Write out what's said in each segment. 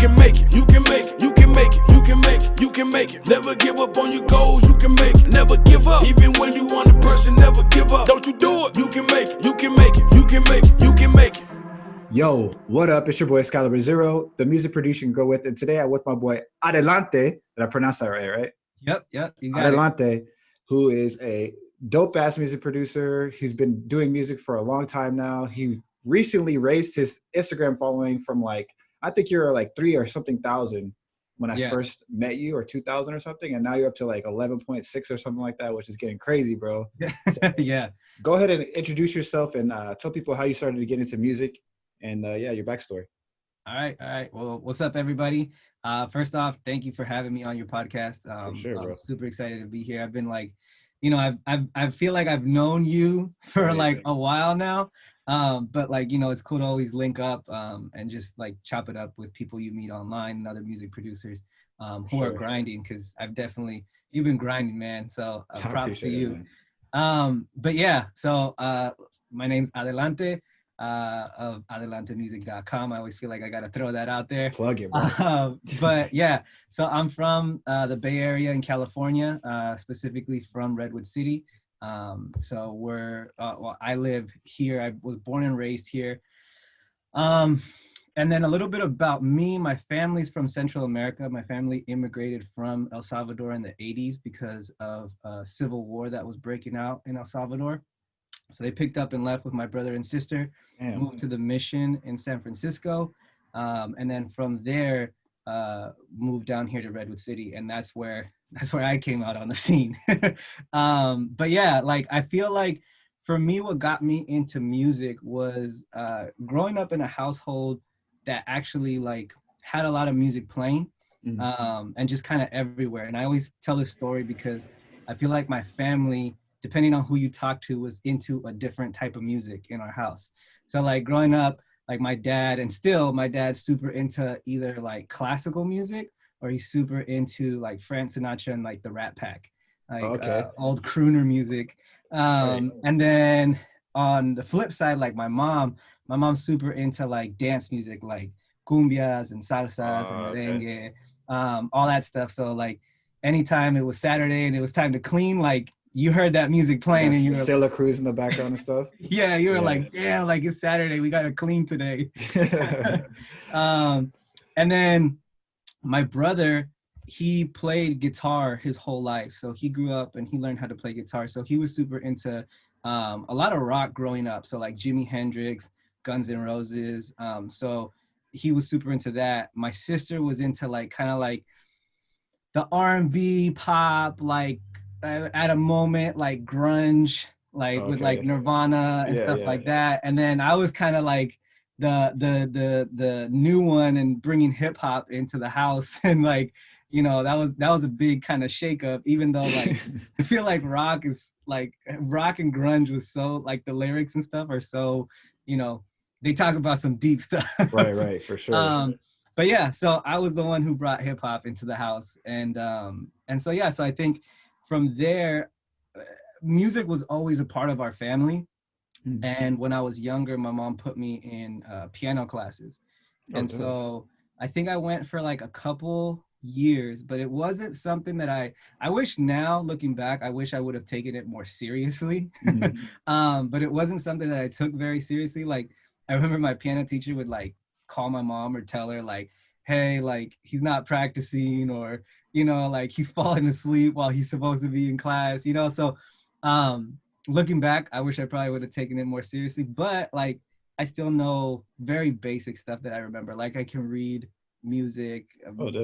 can make it, you can make it, you can make it, you can make it, you can make it. Never give up on your goals, you can make it. Never give up, even when you want the person, never give up. Don't you do it, you can make it, you can make it, you can make it, you can make it. Yo, what up? It's your boy XcaliberZero, the music producer you can go with. And today I'm with my boy Out Adlnte. Did I pronounce that right? Yep. You got Out Adlnte, who is a dope ass music producer. He's been doing music for a long time now. He recently raised his Instagram following from like, I think you're like 3 or something thousand when I first met you, or 2,000 or something. And now you're up to like 11.6 or something like that, which is getting crazy, bro. So Yeah. Go ahead and introduce yourself and tell people how you started to get into music and your backstory. All right. Well, what's up, everybody? First off, thank you for having me on your podcast. For sure, bro. I'm super excited to be here. I've been like, I feel like I've known you for like a while now. But like, it's cool to always link up and just like chop it up with people you meet online and other music producers who are grinding, because you've been grinding, man. So props to you. But yeah, so my name's Adlnte of AdlnteMusic.com. I always feel like I got to throw that out there. Plug it, bro. But yeah, so I'm from the Bay Area in California, specifically from Redwood City. So I live here. I was born and raised here. And then a little bit about me. My family's from Central America. My family immigrated from El Salvador in the 80s because of a civil war that was breaking out in El Salvador. So they picked up and left with my brother and sister, moved to the Mission in San Francisco. And then from there, moved down here to Redwood City. And that's where I came out on the scene. But yeah, like, I feel like for me, what got me into music was growing up in a household that actually like had a lot of music playing, and just kind of everywhere. And I always tell this story because I feel like my family, depending on who you talk to, was into a different type of music in our house. So like growing up, like my dad's super into either like classical music, or he's super into like Frank Sinatra and like the Rat Pack, like old crooner music. And then on the flip side, like my mom's super into like dance music, like cumbias and salsas and merengue, all that stuff. So like anytime it was Saturday and it was time to clean, like you heard that music playing, and you were Sailor Cruz in the background and stuff. Yeah, you were like, yeah, like it's Saturday, we gotta clean today. And then my brother, he played guitar his whole life. So he grew up and he learned how to play guitar. So he was super into a lot of rock growing up. So like Jimi Hendrix, Guns N' Roses. So he was super into that. My sister was into like kind of like the R&B pop, like at a moment like grunge, like with like Nirvana and stuff like that. And then I was kind of like the new one and bringing hip hop into the house, and like, that was a big kind of shakeup, even though like I feel like rock and grunge was so like the lyrics and stuff are so, they talk about some deep stuff. Right, for sure. But yeah, so I was the one who brought hip hop into the house, and so yeah, so I think from there, music was always a part of our family. And when I was younger, my mom put me in piano classes. And so I think I went for like a couple years, but it wasn't something that I wish now, looking back, I wish I would have taken it more seriously. But it wasn't something that I took very seriously. Like, I remember my piano teacher would like call my mom or tell her like, hey, like he's not practicing, or, like he's falling asleep while he's supposed to be in class, So looking back, I wish I probably would have taken it more seriously, but like I still know very basic stuff that I remember. Like I can read music,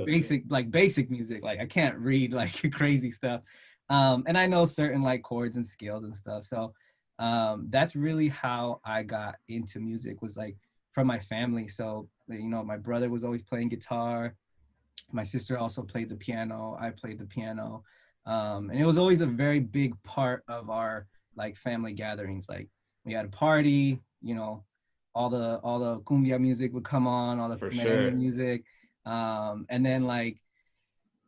basic music. Like I can't read like crazy stuff. And I know certain like chords and scales and stuff. So that's really how I got into music, was like from my family. So, my brother was always playing guitar. My sister also played the piano. I played the piano. And it was always a very big part of our like family gatherings. Like we had a party, all the cumbia music would come on, all the merengue music. And then like,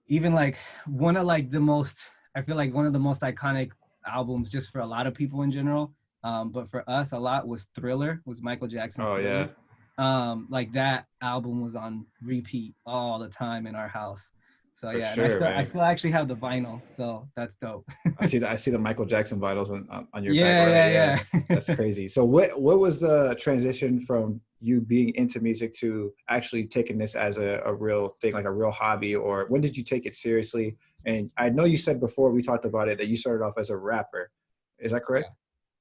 even like one of the most iconic albums just for a lot of people in general. But for us, a lot was Thriller, was Michael Jackson's Thriller. like that album was on repeat all the time in our house. So For yeah, and sure, I man. still actually have the vinyl, so that's dope. I see the Michael Jackson vinyls on your back, Yeah, right? Yeah, yeah, that's yeah. crazy. So what was the transition from you being into music to actually taking this as a real thing, like a real hobby, or when did you take it seriously? And I know you said before we talked about it that you started off as a rapper. Is that correct?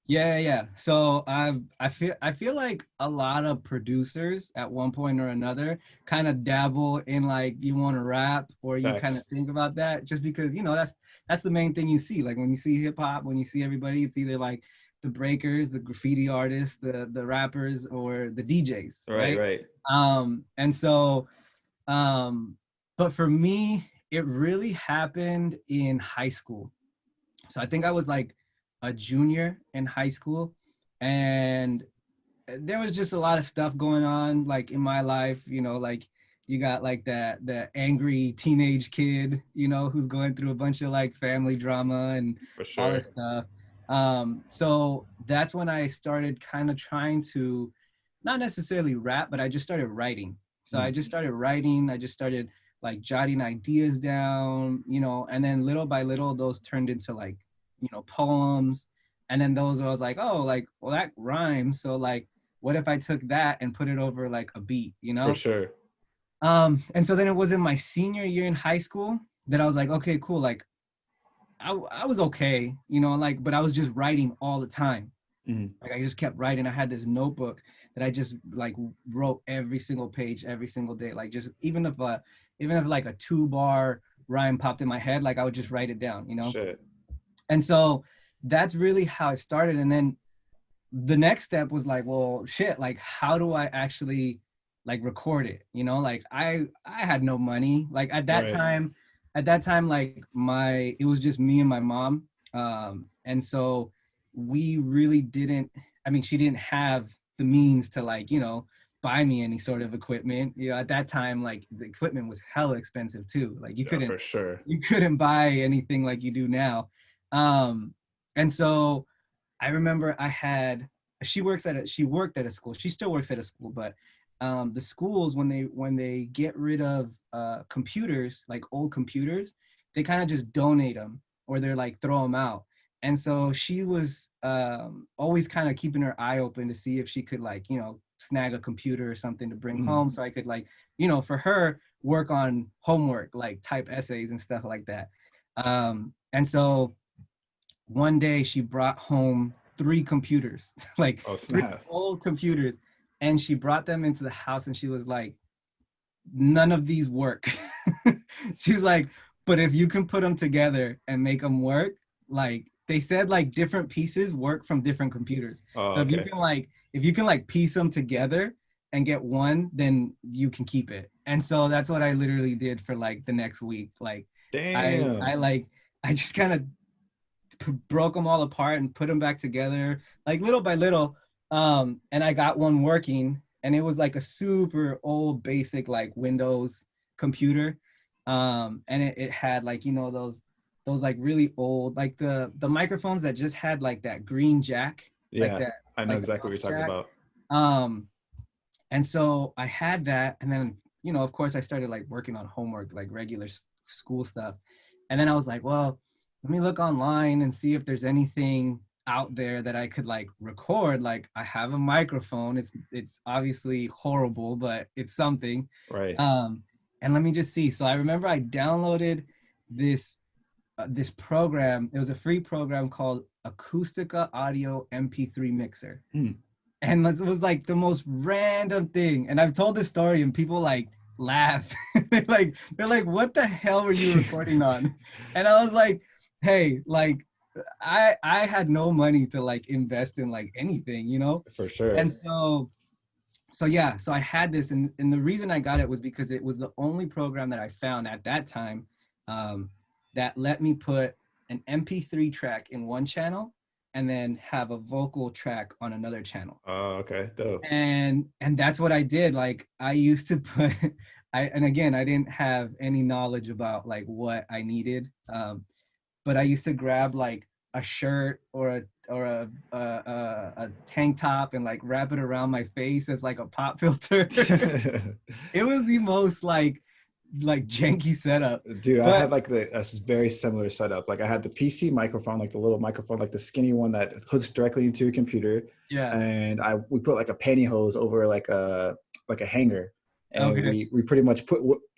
Yeah, yeah. So I feel like a lot of producers at one point or another kind of dabble in like you want to rap or you kind of Facts. think about that just because that's the main thing you see. Like when you see hip hop, when you see everybody, it's either like the breakers, the graffiti artists, the rappers, or the DJs, Right, right? right. And so um, but for me, it really happened in high school. So I think I was like a junior in high school, and there was just a lot of stuff going on like in my life, like you got like that angry teenage kid, who's going through a bunch of like family drama and For all sure. this stuff. So that's when I started kind of trying to not necessarily rap, but I just started writing. So I Mm. just started writing. I just started like jotting ideas down, and then little by little those turned into like, poems. And then those I was like, oh, like, well, that rhymes. So like, what if I took that and put it over like a beat, For sure. And so then it was in my senior year in high school that I was like, okay, cool. Like I was okay, like, but I was just writing all the time. Mm. Like I just kept writing. I had this notebook that I just like wrote every single page every single day. Like just even if like a 2-bar rhyme popped in my head, like I would just write it down. Shit. And so that's really how it started. And then the next step was like, well, shit, like how do I actually like record it? Like I had no money. Like Right. at that time, like it was just me and my mom. And so we really didn't, I mean, she didn't have the means to like, buy me any sort of equipment. At that time, like the equipment was hella expensive too. Like Yeah, for sure. you couldn't buy anything like you do now. And so I remember she worked at a school. She still works at a school, but the schools when they get rid of computers, like old computers, they kind of just donate them or they're like throw them out. And so she was always kind of keeping her eye open to see if she could like, snag a computer or something to bring Mm. home so I could like, for her work on homework, like type essays and stuff like that. And so one day she brought home 3 computers, like Oh, 3 snap. old computers, and she brought them into the house and she was like, none of these work. She's like, but if you can put them together and make them work, like they said, like different pieces work from different computers. Oh, So okay. if you can like piece them together and get one, then you can keep it. And so that's what I literally did for like the next week. Like Damn. I just kind of broke them all apart and put them back together, like little by little. And I got one working, and it was like a super old, basic like Windows computer. And it had like those like really old, like the microphones that just had like that green jack, like Yeah, that, I know like the exactly what aux you're talking jack. about. Um, and so I had that, and then of course I started like working on homework, like regular school stuff. And then I was like, well, let me look online and see if there's anything out there that I could like record. Like I have a microphone. It's obviously horrible, but it's something. Right. Um, and let me just see. So I remember I downloaded this this program. It was a free program called Acoustica Audio MP3 Mixer, Hmm. and it was like the most random thing. And I've told this story and people like laugh. They're like, what the hell were you recording on? And I was like, hey, like I had no money to like invest in like anything. For sure. And so yeah, so I had this, and the reason I got it was because it was the only program that I found at that time um, that let me put an MP3 track in one channel and then have a vocal track on another channel. Oh, okay. Dope. And that's what I did. Like I used to put and again, I didn't have any knowledge about like what I needed. But I used to grab like a shirt or a tank top and like wrap it around my face as like a pop filter. It was the most like janky setup. Dude, I But had like a very similar setup. Like I had the PC microphone, like the little microphone, like the skinny one that hooks directly into your computer, yeah, and we put like a pantyhose over like a hanger, and okay. we pretty much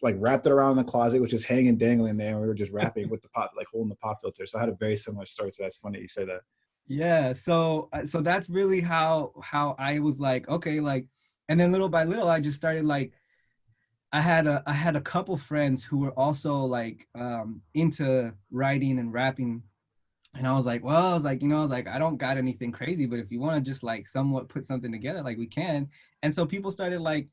like wrapped it around the closet, which is hanging dangling there, and we were just wrapping with the pop, like holding the pop filter. So I had a very similar story. So that's funny you say that. Yeah, so that's really how I was like, okay, like, and then little by little I just started like I had a couple friends who were also like into writing and rapping. And I was like, well, I was like, I was like, I don't got anything crazy, but if you want to just like somewhat put something together, like we can. And so people started like,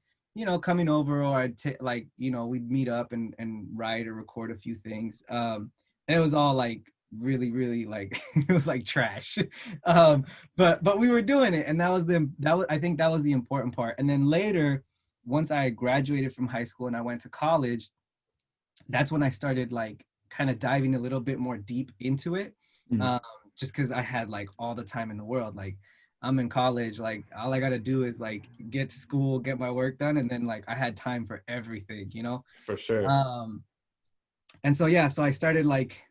coming over, or like, we'd meet up and write or record a few things. And it was all like really, really like it was like trash. But we were doing it, and I think that was the important part. And then later, once I graduated from high school and I went to college, that's when I started like kind of diving a little bit more deep into it. Mhm. Um, just because I had like all the time in the world. Like I'm in college, like all I gotta do is like get to school, get my work done, and then like I had time for everything. For sure. Um, and so yeah, so I started like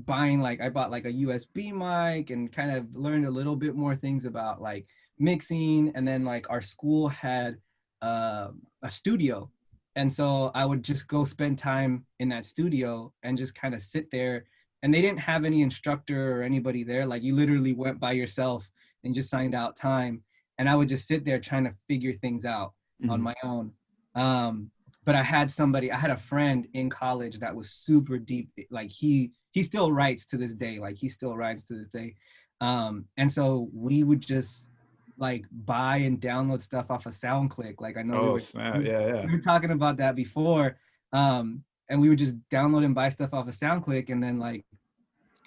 I bought like a USB mic and kind of learned a little bit more things about like mixing. And then like our school had a studio, and so I would just go spend time in that studio and just kind of sit there. And they didn't have any instructor or anybody there. Like you literally went by yourself and just signed out time, and I would just sit there trying to figure things out on Mhm. my own. But I had a friend in college that was super deep. Like he still writes to this day. Like he still writes to this day. And so we would just like buy and download stuff off of SoundClick. Like I know Oh snap! Yeah, yeah. we were talking about that before. And we would just download and buy stuff off of SoundClick and then like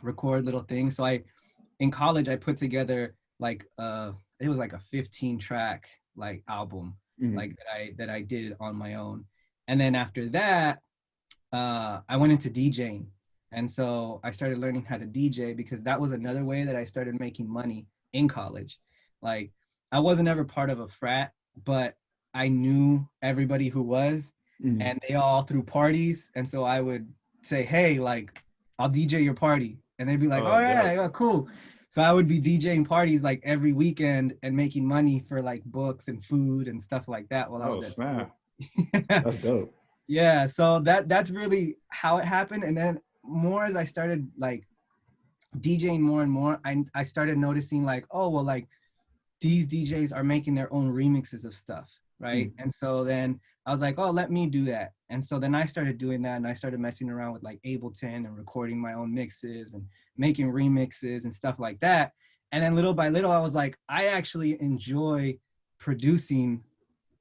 record little things. So in college I put together like it was like a 15 track like album, Mhm. like that I did on my own. And then after that, I went into DJing. And so I started learning how to DJ because that was another way that I started making money in college. Like I wasn't ever part of a frat, but I knew everybody who was, Mhm. and they all threw parties. And so I would say, hey, like I'll DJ your party. And they'd be like, Oh, oh yeah, dope. yeah, cool. So I would be DJing parties like every weekend and making money for like books and food and stuff like that while I Oh was at school. snap! That's dope. Yeah, so that's really how it happened. And then more as I started like DJing more and more, I started noticing like, oh well, like these DJs are making their own remixes of stuff, right? Mhm. And so then I was like, oh, let me do that. And so then I started doing that, and I started messing around with like Ableton and recording my own mixes and making remixes and stuff like that. And then little by little, I was like, I actually enjoy producing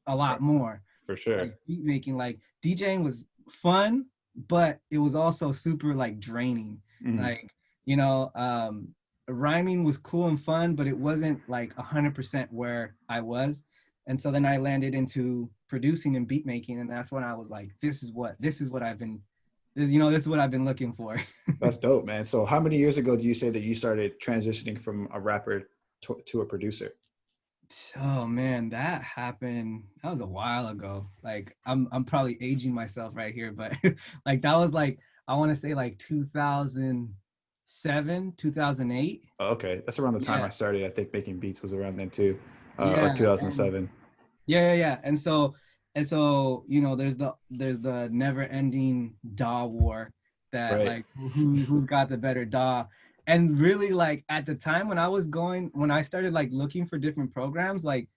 a lot Right. more. For sure. Like beat making, like DJing was fun, but it was also super like draining. Mhm. Like, you know, rhyming was cool and fun, but it wasn't like 100% where I was. And so then I landed into producing and beat making, and that's when I was like, this is what I've been this is what I've been looking for. That's dope, man. So how many years ago do you say that you started transitioning from a rapper to a producer? Oh man, that happened. That was a while ago. Like I'm probably aging myself right here, but like that was like I want to say like 2007, 2008. Oh, okay, that's around the time Yeah. I started. I think making beats was around then too, like Yeah. And 2007. yeah. And so, there's the never ending DAW war that Right. like who's got the better DAW. And really like at the time when I started like looking for different programs, like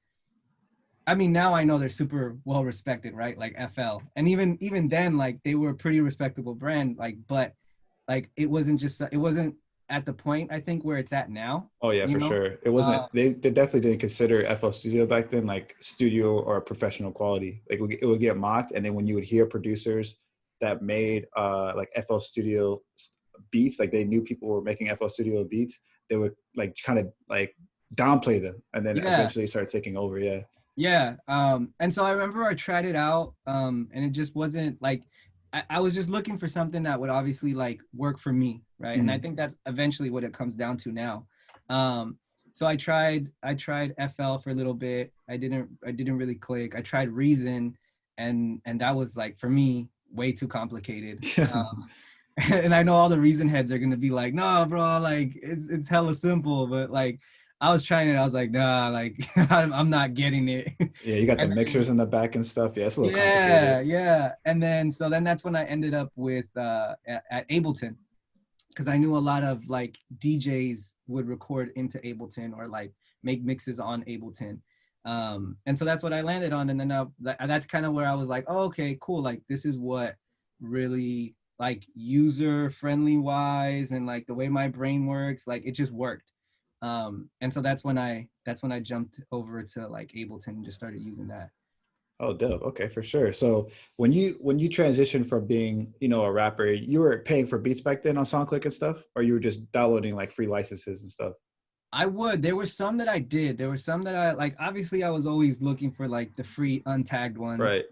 I mean, now I know they're super well respected, right? Like FL, and even then, like they were a pretty respectable brand. Like, but like it wasn't at the point I think where it's at now. Oh yeah, You for know? sure. It wasn't. Uh, They definitely didn't consider FL Studio back then like studio or professional quality. Like it would get mocked, and then when you would hear producers that made like FL Studio beats, like they knew people were making FL Studio beats, they would like kind of like downplay them, and then yeah, eventually start taking over. Yeah. yeah. And so I remember I tried it out, and it just wasn't like I was just looking for something that would obviously like work for me, right? And I Mhm. think that's eventually what it comes down to now. Um, So I tried FL for a little bit. I didn't really click. I tried Reason, and that was like, for me, way too complicated. And I know all the Reason heads are gonna be like, no, bro, like it's hella simple. But like, I was trying it. I was like, nah, like I'm not getting it. Yeah, you got the And mixers in the back and stuff. Yeah, it's a little yeah, complicated. yeah. And then that's when I ended up with at Ableton, because I knew a lot of like DJs would record into Ableton or like make mixes on Ableton. And so that's what I landed on. And then that's kind of where I was like, oh, okay, cool. Like this is what really like user friendly wise, and like the way my brain works, like it just worked. And so that's when I jumped over to like Ableton and just started using that. Oh, dope. Okay, for sure. So when you transitioned from being, a rapper, you were paying for beats back then on SoundClick and stuff, or you were just downloading like free licenses and stuff? There were some that I did. There were some that I like. Obviously, I was always looking for like the free untagged ones, Right.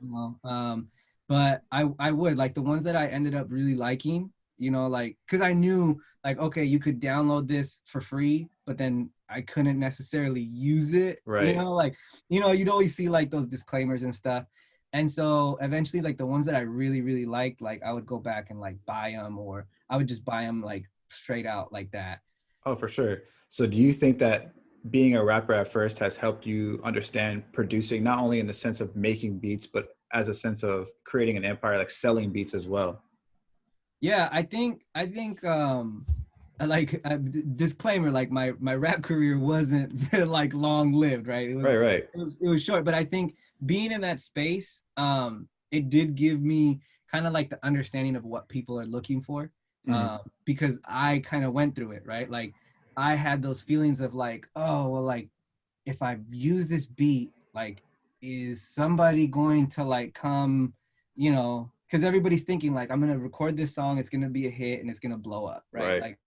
but I would like the ones that I ended up really liking, like, because I knew like, okay, you could download this for free, but then I couldn't necessarily use it. Right. Like, you'd always see like those disclaimers and stuff. And so eventually, like the ones that I really, really liked, like I would go back and like buy them, or I would just buy them like straight out like that. Oh, for sure. So do you think that being a rapper at first has helped you understand producing, not only in the sense of making beats, but as a sense of creating an empire, like selling beats as well? Yeah, I think like disclaimer, like my rap career wasn't like long lived, right? It was Right, right. it was short, but I think being in that space, it did give me kind of like the understanding of what people are looking for, Mhm. because I kind of went through it, right? Like I had those feelings of like, oh well, like if I use this beat, like is somebody going to like come, because everybody's thinking like I'm gonna record this song, it's gonna be a hit and it's gonna blow up, right? Right. Like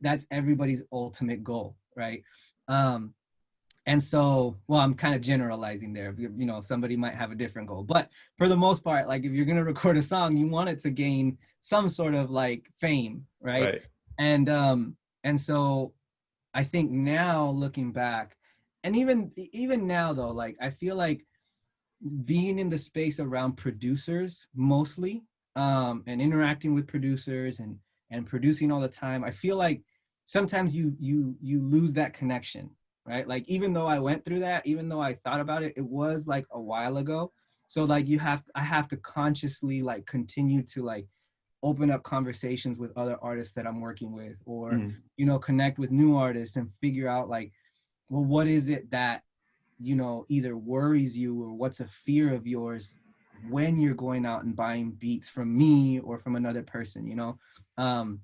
that's everybody's ultimate goal, right? Um, and so, well, I'm kind of generalizing there. Somebody might have a different goal, but for the most part, like if you're gonna record a song, you want it to gain some sort of like fame, right? Right. And so I think now looking back, and even now though, like I feel like being in the space around producers mostly, and interacting with producers and producing all the time, I feel like sometimes you lose that connection, right? Like even though I went through that, even though I thought about it, it was like a while ago. So like I have to consciously like continue to like open up conversations with other artists that I'm working with, or Mhm. connect with new artists and figure out like, well, what is it that either worries you, or what's a fear of yours when you're going out and buying beats from me or from another person, um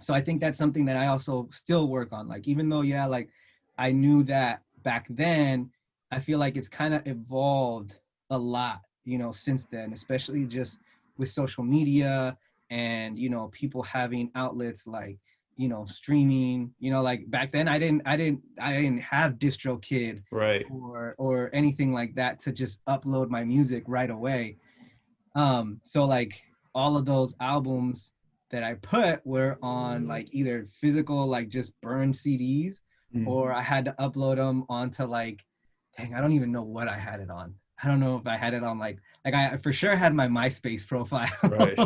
so I think that's something that I also still work on. Like even though, yeah, like I knew that back then, I feel like it's kind of evolved a lot, since then, especially just with social media and people having outlets like streaming. Like back then I didn't have DistroKid Right. or anything like that to just upload my music right away. So like all of those albums that I put were on like either physical, like just burned CDs, Mhm. or I had to upload them onto like, dang, I don't even know what I had it on. I don't know if I had it on like I for sure had my MySpace profile, Right.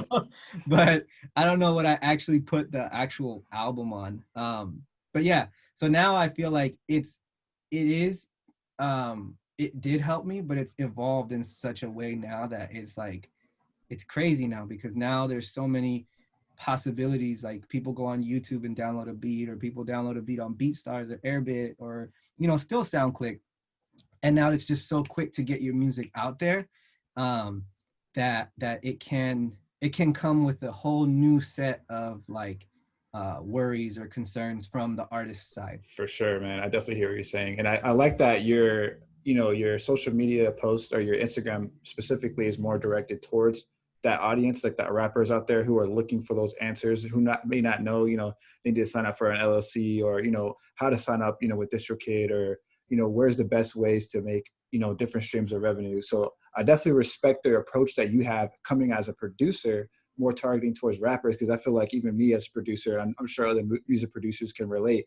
but I don't know what I actually put the actual album on. But yeah, so now I feel like it did help me, but it's evolved in such a way now that it's like it's crazy now, because now there's so many possibilities. Like people go on YouTube and download a beat, or people download a beat on BeatStars or Airbit, or still SoundClick, and now it's just so quick to get your music out there, um, that it can come with a whole new set of like worries or concerns from the artist's side. For sure, man. I definitely hear what you're saying. And I like that your social media post or your Instagram specifically is more directed towards that audience, like that rappers out there who are looking for those answers, who may not know, they need to sign up for an LLC, or, how to sign up, with DistroKid, or, where's the best ways to make, different streams of revenue. So I definitely respect the approach that you have coming as a producer, more targeting towards rappers, because I feel like even me as a producer, I'm sure other music producers can relate.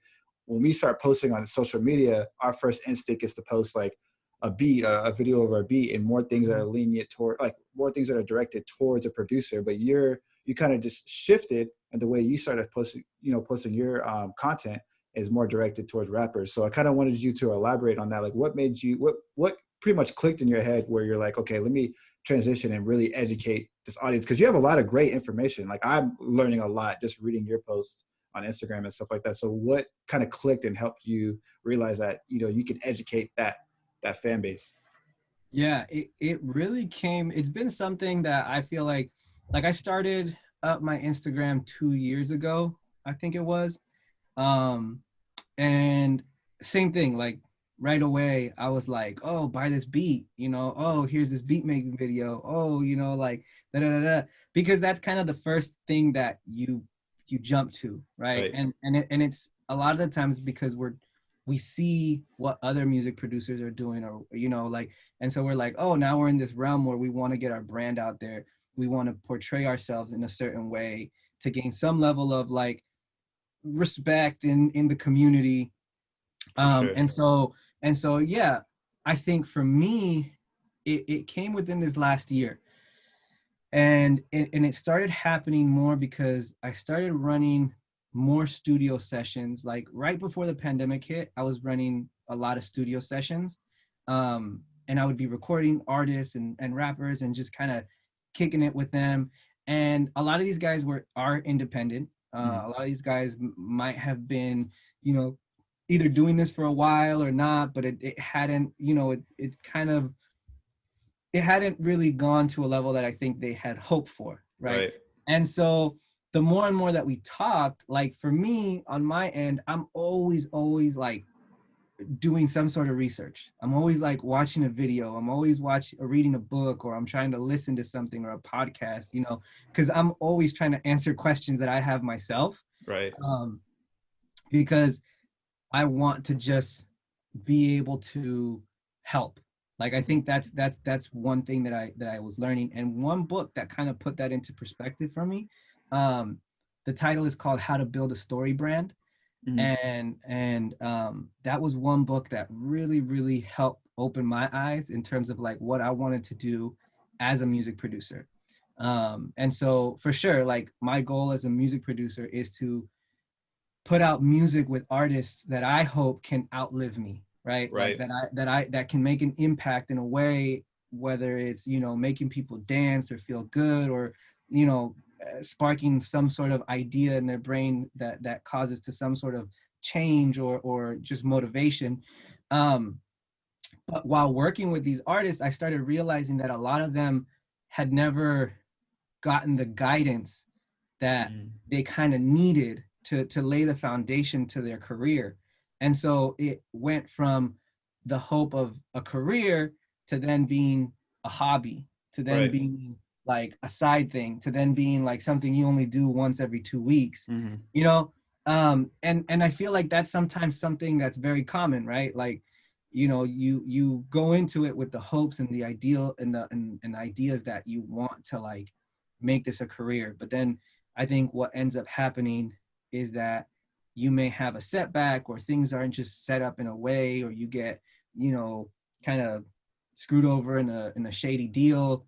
when we start posting on social media, our first instinct is to post like a beat, a video over a beat, and more things that are lenient toward, like more things that are directed towards a producer. But you kind of just shifted, and the way you started posting, posting your content is more directed towards rappers. So I kind of wanted you to elaborate on that. Like, what made you, what pretty much clicked in your head where you're like, okay, let me transition and really educate this audience? Because you have a lot of great information. Like, I'm learning a lot just reading your posts on Instagram and stuff like that. So what kind of clicked and helped you realize that, you can educate that fan base? Yeah, it really came, it's been something that I feel like I started up my Instagram 2 years ago, I think it was. And same thing, like right away, I was like, oh, buy this beat, oh, here's this beat making video. Oh, like da da da da, because that's kind of the first thing that you jump to, right? Right. And it's a lot of the times because we see what other music producers are doing, or like, and so we're like, oh, now we're in this realm where we want to get our brand out there. We want to portray ourselves in a certain way to gain some level of like respect in the community. Sure. And so yeah, I think for me, it came within this last year. And it started happening more because I started running more studio sessions. Like right before the pandemic hit, I was running a lot of studio sessions. And I would be recording artists and rappers and just kind of kicking it with them. And a lot of these guys are independent. A lot of these guys might have been, either doing this for a while or not, but it hadn't, it hadn't really gone to a level that I think they had hoped for, right? And so the more and more that we talked, like for me on my end, I'm always like doing some sort of research. I'm always like watching a video. I'm always reading a book, or I'm trying to listen to something or a podcast, because I'm always trying to answer questions that I have myself. Right. Because I want to just be able to help. Like, I think that's one thing that I was learning. And one book that kind of put that into perspective for me, the title is called How to Build a Story Brand. And that was one book that really, really helped open my eyes in terms of like what I wanted to do as a music producer. And so for sure, like my goal as a music producer is to put out music with artists that I hope can outlive me, right? Right. Like that can make an impact in a way, whether it's, making people dance or feel good, or, sparking some sort of idea in their brain that causes to some sort of change or just motivation. But while working with these artists, I started realizing that a lot of them had never gotten the guidance that they kind of needed to lay the foundation to their career. And so it went from the hope of a career to then being a hobby, to then being like a side thing, to then being like something you only do once every 2 weeks, and I feel like that's sometimes something that's very common, right? Like, you go into it with the hopes and the ideal and the ideas that you want to like make this a career. But then I think what ends up happening is that you may have a setback, or things aren't just set up in a way, or you get, kind of screwed over in a shady deal,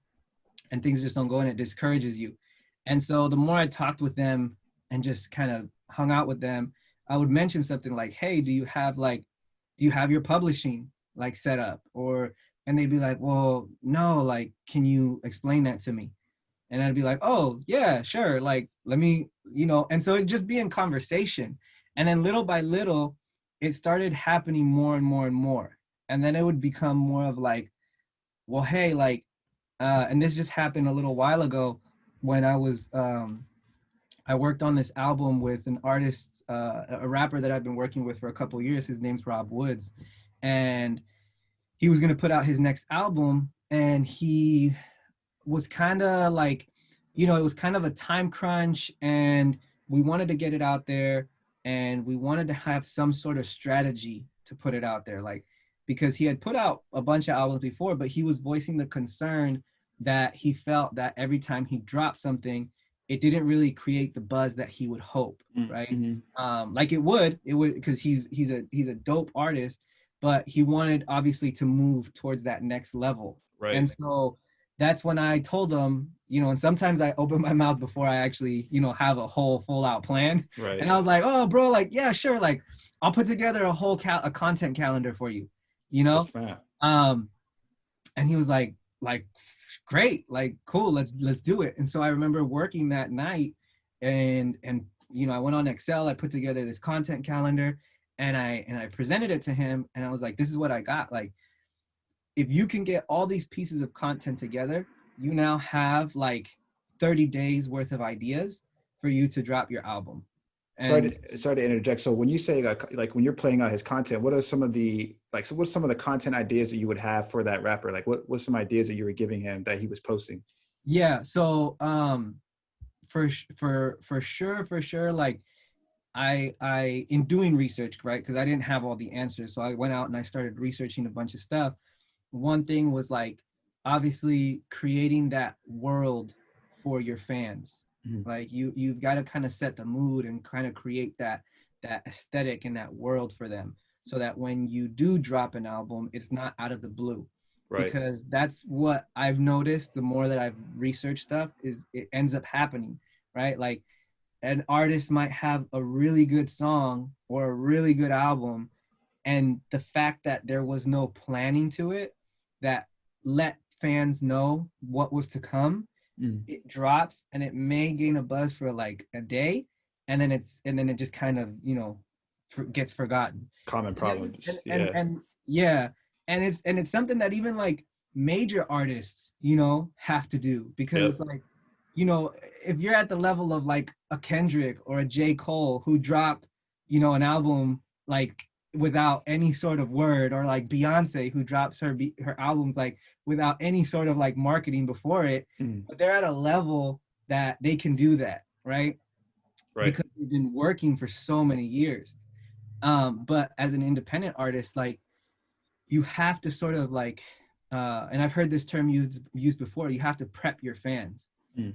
and things just don't go, and it discourages you. And so the more I talked with them and just kind of hung out with them, I would mention something like, hey, do you have your publishing like set up? And they'd be like, well, no, like, can you explain that to me? And I'd be like, oh yeah, sure. Like, let me, and so it'd just be in conversation. And then little by little, it started happening more and more and more. And then it would become more of like, well, hey, like, and this just happened a little while ago when I worked on this album with an artist, a rapper that I've been working with for a couple of years. His name's Rob Woods. And he was going to put out his next album, and he was kind of like, it was kind of a time crunch, and we wanted to get it out there, and we wanted to have some sort of strategy to put it out there, like, because he had put out a bunch of albums before, but he was voicing the concern that he felt that every time he dropped something, it didn't really create the buzz that he would hope, right? Mm-hmm. Like it would because he's a dope artist, but he wanted obviously to move towards that next level. Right. And so that's when I told him, and sometimes I open my mouth before I actually, have a whole full out plan. Right. And I was like, oh, bro, like, yeah, sure. Like, I'll put together a whole a content calendar for you, Oh, snap. And he was like, great, like, cool, let's do it. And so I remember working that night, and I went on Excel, I put together this content calendar, and I presented it to him, and I was like, this is what I got. Like, if you can get all these pieces of content together, you now have like 30 days worth of ideas for you to drop your album. And sorry to interject. So when you say like when you're playing out his content, what are some of the what's some of the content ideas that you would have for that rapper? Like what's some ideas that you were giving him that he was posting? Yeah. So for sure, like I in doing research, right? Because I didn't have all the answers. So I went out and I started researching a bunch of stuff. One thing was like obviously creating that world for your fans. Mm-hmm. Like you've got to kind of set the mood and kind of create that aesthetic and that world for them, so that when you do drop an album, it's not out of the blue. Right. Because that's what I've noticed. The more that I've researched stuff, is it ends up happening, right? Like an artist might have a really good song or a really good album, and the fact that there was no planning to it that let fans know what was to come, it drops and it may gain a buzz for like a day, and then it just kind of gets forgotten. Common problem. And it's something that even like major artists have to do, because like if you're at the level of like a Kendrick or a J. Cole who drop an album like without any sort of word, or like Beyonce who drops her albums like without any sort of like marketing before it, but they're at a level that they can do that, right? Because they've been working for so many years. But as an independent artist, like you have to sort of like, and I've heard this term used before, you have to prep your fans.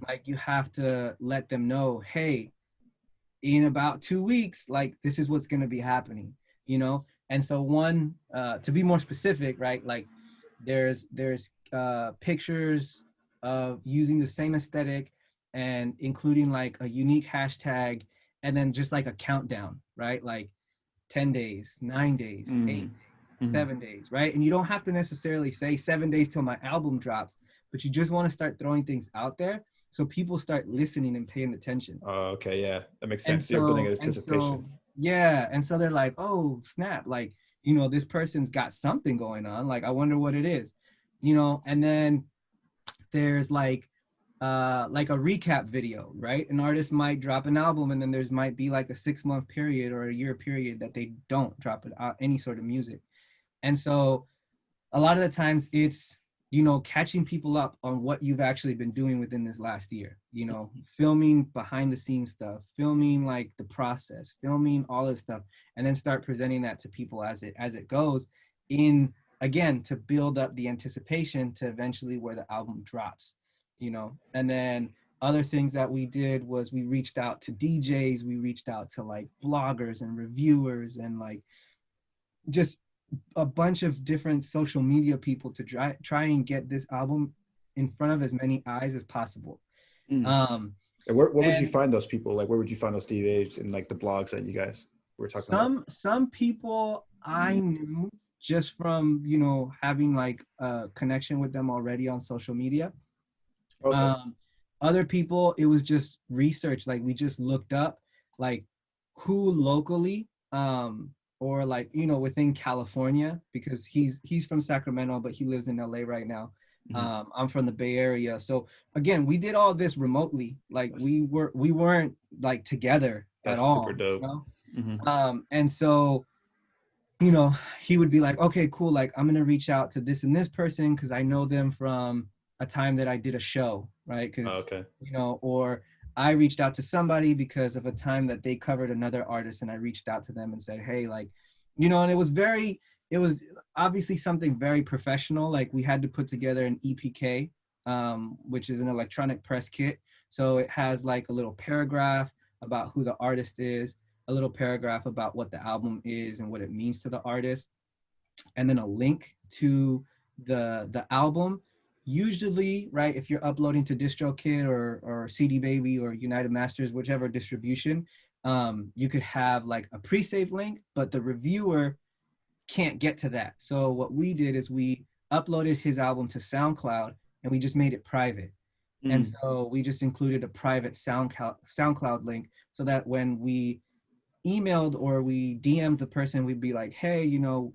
Like you have to let them know, hey, in about 2 weeks, like this is what's going to be happening. And so one, to be more specific, right? Like there's pictures of using the same aesthetic and including like a unique hashtag, and then just like a countdown, right? Like 10 days, 9 days, 8, 7 days, right? And you don't have to necessarily say 7 days till my album drops, but you just want to start throwing things out there so people start listening and paying attention. Oh, okay, yeah, that makes sense. You're building anticipation. And so they're like, oh snap, like this person's got something going on, like I wonder what it is, and then there's like a recap video, right? An artist might drop an album, and then there's might be like a 6-month period or a year period that they don't drop any sort of music. And so a lot of the times it's catching people up on what you've actually been doing within this last year, filming behind the scenes stuff, filming like the process, filming all this stuff, and then start presenting that to people as it goes, in again to build up the anticipation to eventually where the album drops, and then other things that we did was we reached out to DJs, we reached out to like bloggers and reviewers and like just a bunch of different social media people to try and get this album in front of as many eyes as possible. Where would you find those people? Like, where would you find those DJs and like the blogs that you guys were talking about? Some people I knew just from having like a connection with them already on social media. Okay. Other people, it was just research. Like we just looked up like who locally or like within California, because he's from Sacramento but he lives in LA right now. I'm from the Bay Area, so again we did all this remotely, like we weren't like together at all. Super dope. And so he would be like, okay, cool, like I'm gonna reach out to this and this person because I know them from a time that I did a show, right? Because or I reached out to somebody because of a time that they covered another artist, and I reached out to them and said, hey, like, and it was obviously something very professional. Like we had to put together an EPK, which is an electronic press kit, So it has like a little paragraph about who the artist is, a little paragraph about what the album is and what it means to the artist, and then a link to the album. Usually, right, if you're uploading to DistroKid or CD Baby or United Masters, whichever distribution, you could have like a pre-save link, but the reviewer can't get to that. So what we did is we uploaded his album to SoundCloud and we just made it private. And so we just included a private SoundCloud link so that when we emailed or we DM'd the person, we'd be like, hey, you know,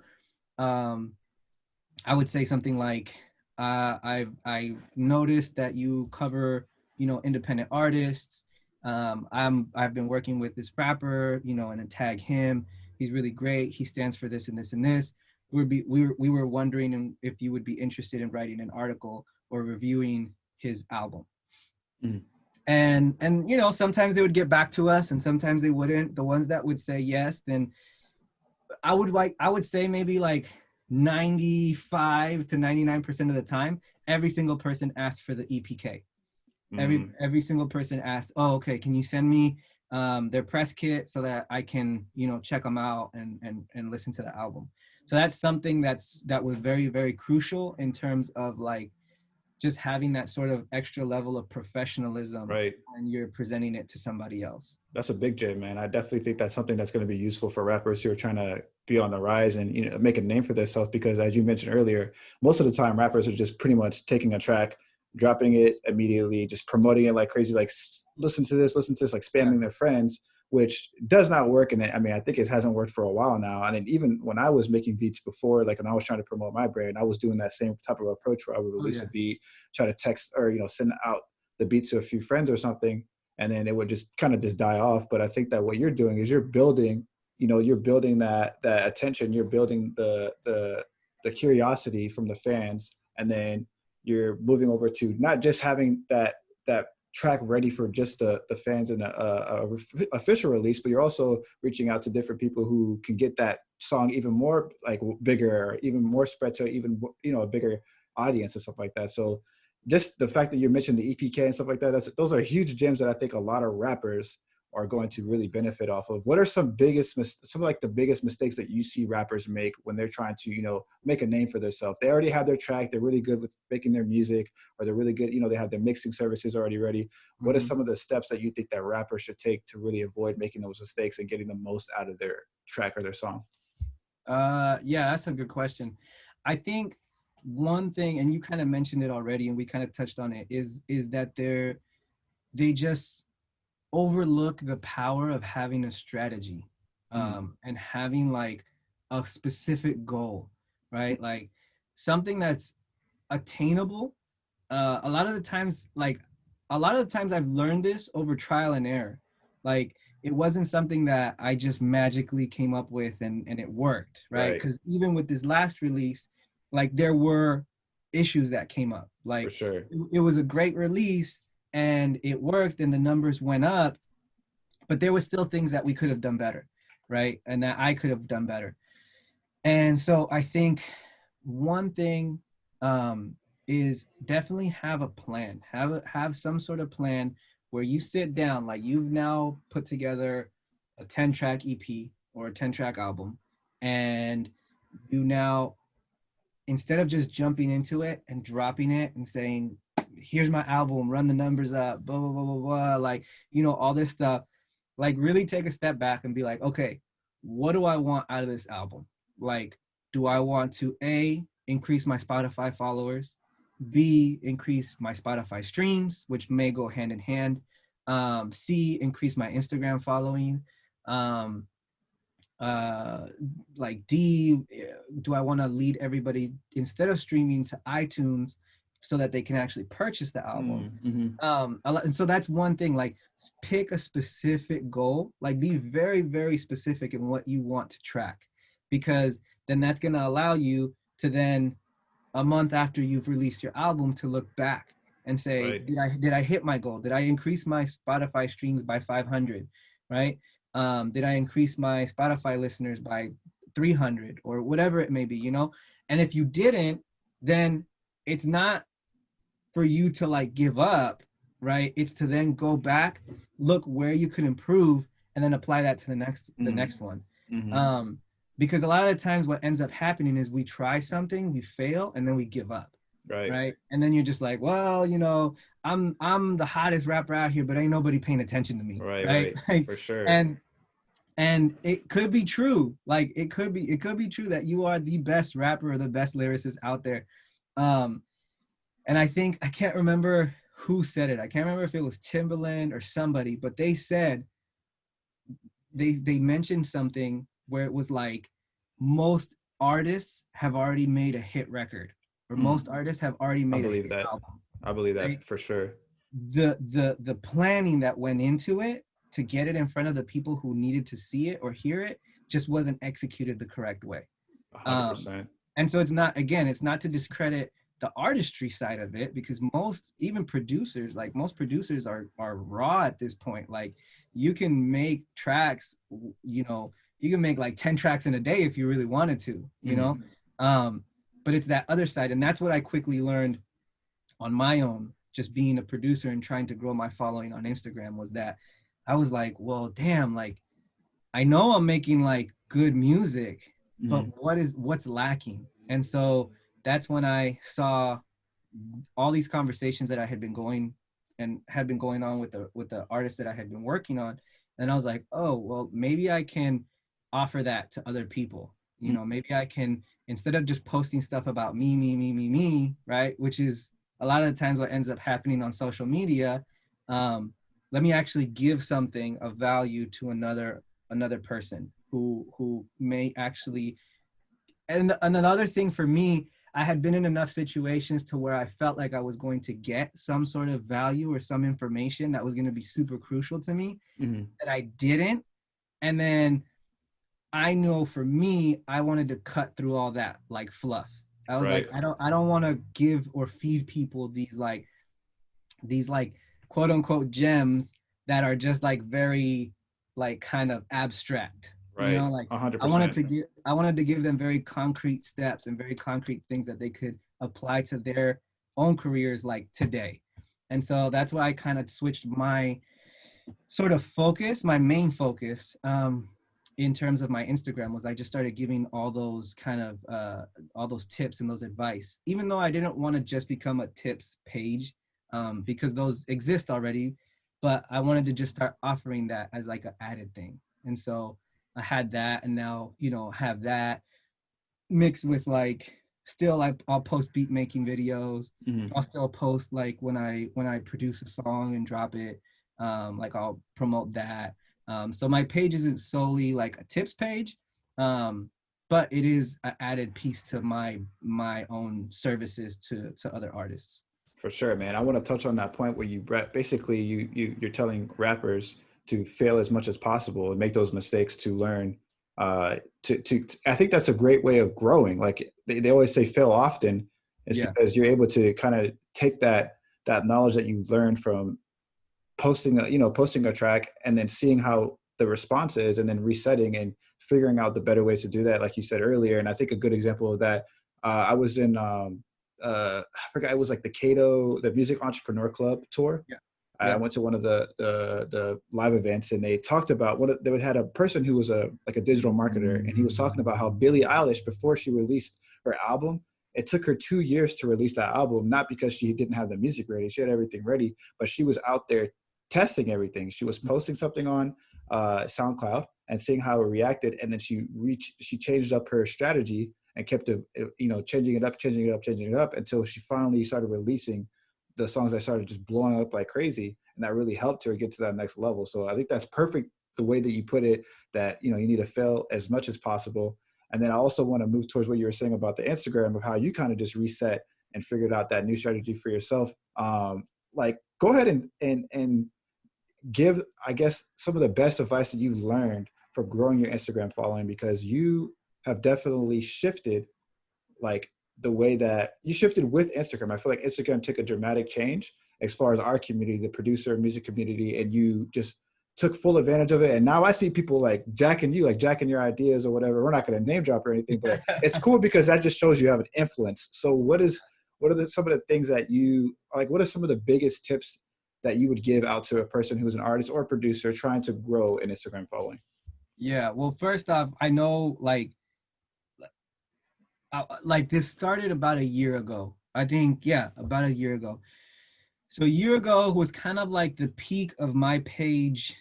I would say something like, I noticed that you cover, you know, independent artists. I've been working with this rapper, you know, and then tag him. He's really great. He stands for this and this and this. We were wondering if you would be interested in writing an article or reviewing his album. And you know, sometimes they would get back to us and sometimes they wouldn't. The ones that would say yes, then I would say maybe like 95 to 99% of the time, every single person asked for the EPK. Every single person asked, oh, okay, can you send me their press kit so that I can, you know, check them out and listen to the album. So that's something that was very, very crucial in terms of like just having that sort of extra level of professionalism, right, when you're presenting it to somebody else. That's a big J, man. I definitely think that's something that's going to be useful for rappers who are trying to be on the rise and, you know, make a name for themselves, because as you mentioned earlier, most of the time rappers are just pretty much taking a track, dropping it immediately, just promoting it like crazy, like listen to this, like spamming their friends, which does not work. And I mean, I think it hasn't worked for a while now. And even when I was making beats before, like when I was trying to promote my brand, I was doing that same type of approach where I would release a beat, try to text or, you know, send out the beat to a few friends or something, and then it would just kind of just die off. But I think that what you're doing is you're building, you know, you're building that attention, you're building the curiosity from the fans, and then you're moving over to not just having that track ready for just the fans and a official release, but you're also reaching out to different people who can get that song even more like bigger, even more spread to even, you know, a bigger audience and stuff like that. So just the fact that you mentioned the EPK and stuff like that, those are huge gems that I think a lot of rappers are going to really benefit off of. What are some like the biggest mistakes that you see rappers make when they're trying to, you know, make a name for themselves? They already have their track, they're really good with making their music, or they're really good, you know, they have their mixing services already ready. What are some of the steps that you think that rappers should take to really avoid making those mistakes and getting the most out of their track or their song? Yeah, that's a good question. I think one thing, and you kind of mentioned it already, and we kind of touched on it, is that they just overlook the power of having a strategy, and having like a specific goal, right? Like something that's attainable. A lot of the times I've learned this over trial and error. Like it wasn't something that I just magically came up with and it worked, right? Because even with this last release, like there were issues that came up. Like for sure, it was a great release and it worked and the numbers went up, but there were still things that we could have done better, right? And that I could have done better. And so I think one thing is definitely have a plan, have some sort of plan where you sit down, like you've now put together a 10-track EP or a 10-track album, and you now, instead of just jumping into it and dropping it and saying, here's my album, run the numbers up, blah, blah, blah, blah, blah, like, you know, all this stuff, like really take a step back and be like, okay, what do I want out of this album? Like, do I want to A, increase my Spotify followers, B, increase my Spotify streams, which may go hand in hand, C, increase my Instagram following, like D, do I want to lead everybody, instead of streaming, to iTunes so that they can actually purchase the album? And so that's one thing, like pick a specific goal, like be very, very specific in what you want to track, because then that's going to allow you to then, a month after you've released your album, to look back and say, did I hit my goal? Did I increase my Spotify streams by 500, right? Did I increase my Spotify listeners by 300 or whatever it may be, you know? And if you didn't, then it's not for you to like give up, right? It's to then go back, look where you could improve, and then apply that to the next one. Because a lot of the times what ends up happening is we try something, we fail, and then we give up. Right. And then you're just like, well, I'm the hottest rapper out here, but ain't nobody paying attention to me. Right. Like, for sure. And it could be true. Like it could be true that you are the best rapper or the best lyricist out there. And I think, I can't remember who said it. I can't remember if it was Timbaland or somebody, but they said, they mentioned something where it was like, most artists have already made a hit record, or most artists have already made a hit album. I believe that, right? for sure. The planning that went into it to get it in front of the people who needed to see it or hear it just wasn't executed the correct way. 100%. And so it's not to discredit the artistry side of it, because most producers are raw at this point. Like, you can make tracks, you can make like 10 tracks in a day if you really wanted to, you know? But it's that other side. And that's what I quickly learned on my own, just being a producer and trying to grow my following on Instagram, was that I was like, well, damn, like, I know I'm making like good music, but what's lacking? And so that's when I saw all these conversations that I had been going on with the artists that I had been working on. And I was like, oh, well, maybe I can offer that to other people. Maybe I can, instead of just posting stuff about me, right? Which is a lot of the times what ends up happening on social media. Let me actually give something of value to another person who may actually, and another thing for me, I had been in enough situations to where I felt like I was going to get some sort of value or some information that was going to be super crucial to me, that I didn't. And then I know for me, I wanted to cut through all that like fluff. I was like, I don't want to give or feed people these quote unquote gems that are just like very like kind of abstract. Right. Like 100%. I wanted to give them very concrete steps and very concrete things that they could apply to their own careers like today. And so that's why I kind of switched my sort of focus, my main focus, in terms of my Instagram, was I just started giving all those kind of all those tips and those advice, even though I didn't want to just become a tips page, because those exist already, but I wanted to just start offering that as like an added thing. And so I had that, and now, have that mixed with like, still I'll post beat making videos. I'll still post like when I produce a song and drop it, like I'll promote that. So my page isn't solely like a tips page, but it is an added piece to my own services to other artists. For sure, man. I want to touch on that point where you're telling rappers to fail as much as possible and make those mistakes to learn. I think that's a great way of growing. Like they always say, fail often, is because you're able to kind of take that knowledge that you learned from posting a track and then seeing how the response is, and then resetting and figuring out the better ways to do that, like you said earlier. And I think a good example of that, I was in I forgot, it was like the Cato, the Music Entrepreneur Club tour. I went to one of the live events, and they talked about they had a person who was a digital marketer, and he was talking about how Billie Eilish, before she released her album, it took her 2 years to release that album, not because she didn't have the music ready. She had everything ready, but she was out there testing everything. She was posting something on SoundCloud and seeing how it reacted, and then she changed up her strategy and kept changing it up until she finally started releasing the songs that started just blowing up like crazy, and that really helped her get to that next level. So I think that's perfect, the way that you put it, that you need to fail as much as possible. And then I also want to move towards what you were saying about the Instagram, of how you kind of just reset and figured out that new strategy for yourself. Like, go ahead and give, I guess, some of the best advice that you've learned for growing your Instagram following, because you have definitely shifted, like the way that you shifted with Instagram. I feel like Instagram took a dramatic change as far as our community, the producer music community, and you just took full advantage of it. And now I see people like jacking your ideas or whatever. We're not going to name drop or anything, but it's cool because that just shows you have an influence. So what are some of the things that you like? What are some of the biggest tips that you would give out to a person who's an artist or producer trying to grow an Instagram following? Yeah, well, first off, I know like this started about a year ago. I think, yeah, about a year ago. So a year ago was kind of like the peak of my page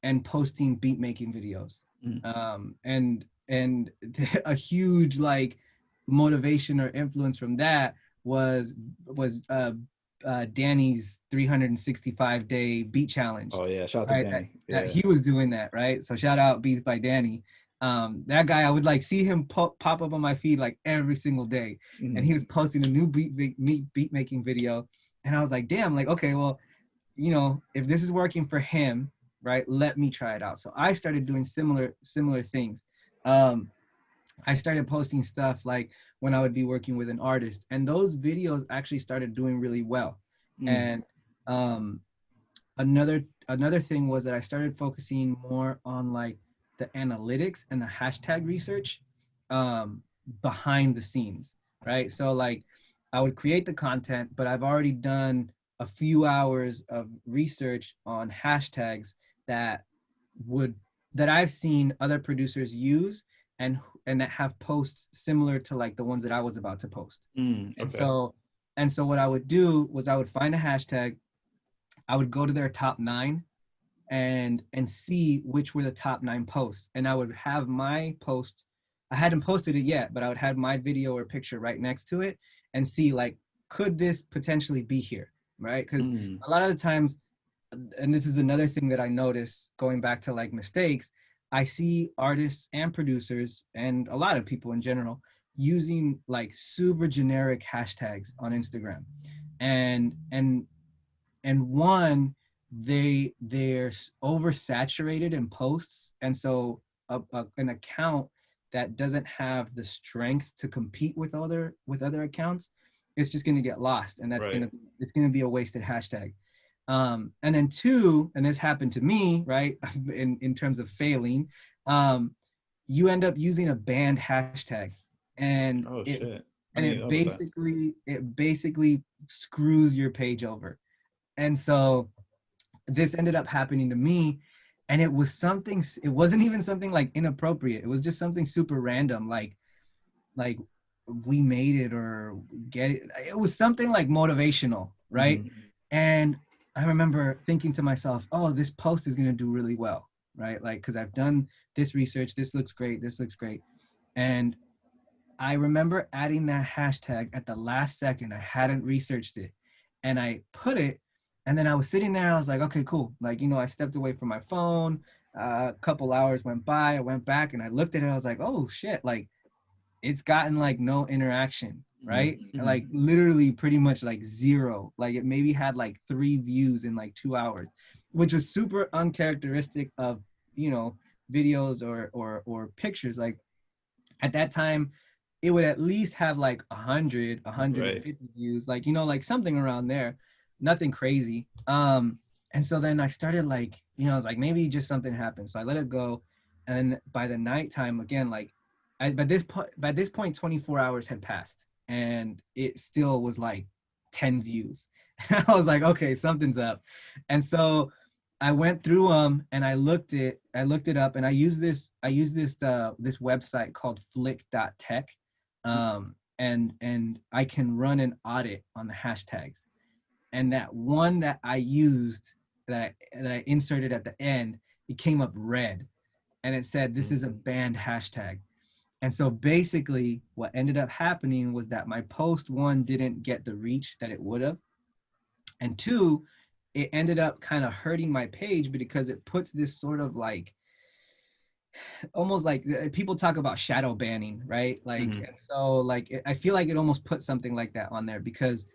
and posting beat making videos. And a huge like motivation or influence from that was Danny's 365-day beat challenge. Oh yeah, shout out to Right, Danny. that Yeah. he was doing that, right? So shout out Beats by Danny. That guy, I would like see him pop up on my feed like every single day, and he was posting a new beat making video, and I was like, damn, like, okay, well, you know, if this is working for him, right, let me try it out. So I started doing similar things. I started posting stuff like when I would be working with an artist, and those videos actually started doing really well. And another thing was that I started focusing more on like the analytics and the hashtag research behind the scenes, right? So like I would create the content, but I've already done a few hours of research on hashtags that I've seen other producers use and that have posts similar to like the ones that I was about to post. Okay. And so what I would do was I would find a hashtag, I would go to their top 9 and see which were the top 9 posts. And I would have my post, I hadn't posted it yet, but I would have my video or picture right next to it and see like, could this potentially be here, right? Because a lot of the times, and this is another thing that I notice going back to like mistakes, I see artists and producers and a lot of people in general using like super generic hashtags on Instagram. And one, they're oversaturated in posts, and so an account that doesn't have the strength to compete with other accounts, it's just going to get lost, and that's it's going to be a wasted hashtag. And then 2, and this happened to me, right, in terms of failing, you end up using a banned hashtag, and it basically screws your page over. And so this ended up happening to me, and it wasn't even something like inappropriate. It was just something super random, like we made it or get it. It was something like motivational, right? And I remember thinking to myself, oh, this post is going to do really well, right? Like, because I've done this research, this looks great. And I remember adding that hashtag at the last second. I hadn't researched it, and I put it. And then I was sitting there, I was like, okay, cool. Like, you know, I stepped away from my phone, a couple hours went by, I went back and I looked at it, I was like, oh shit, like it's gotten like no interaction, right? Like literally pretty much like 0. Like it maybe had like 3 views in like 2 hours, which was super uncharacteristic of, you know, videos or pictures. Like at that time, it would at least have like 150 views, like, you know, like something around there. Nothing crazy. And so then I started like, you know, I was like, maybe just something happened. So I let it go. And by the nighttime, again, like by this point, 24 hours had passed and it still was like 10 views. And I was like, okay, something's up. And so I went through them and I looked it up, and I used this website called flick.tech. And I can run an audit on the hashtags. And that one that I used, that I inserted at the end, it came up red, and it said, this is a banned hashtag. And so basically what ended up happening was that my post, 1, didn't get the reach that it would have. And 2, it ended up kind of hurting my page because it puts this sort of like, almost like people talk about shadow banning, right? Like, and so like, I feel like it almost put something like that on there, because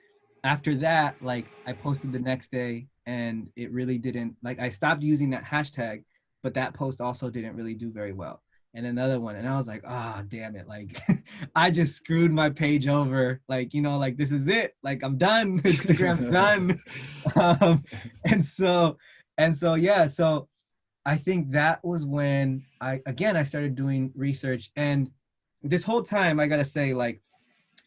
after that, like I posted the next day and it really didn't, like I stopped using that hashtag, but that post also didn't really do very well. And another one, and I was like, oh, damn it. Like I just screwed my page over. Like, you know, like this is it. Like I'm done. Instagram's done. And so, yeah. So I think that was when I started doing research. And this whole time, I got to say, like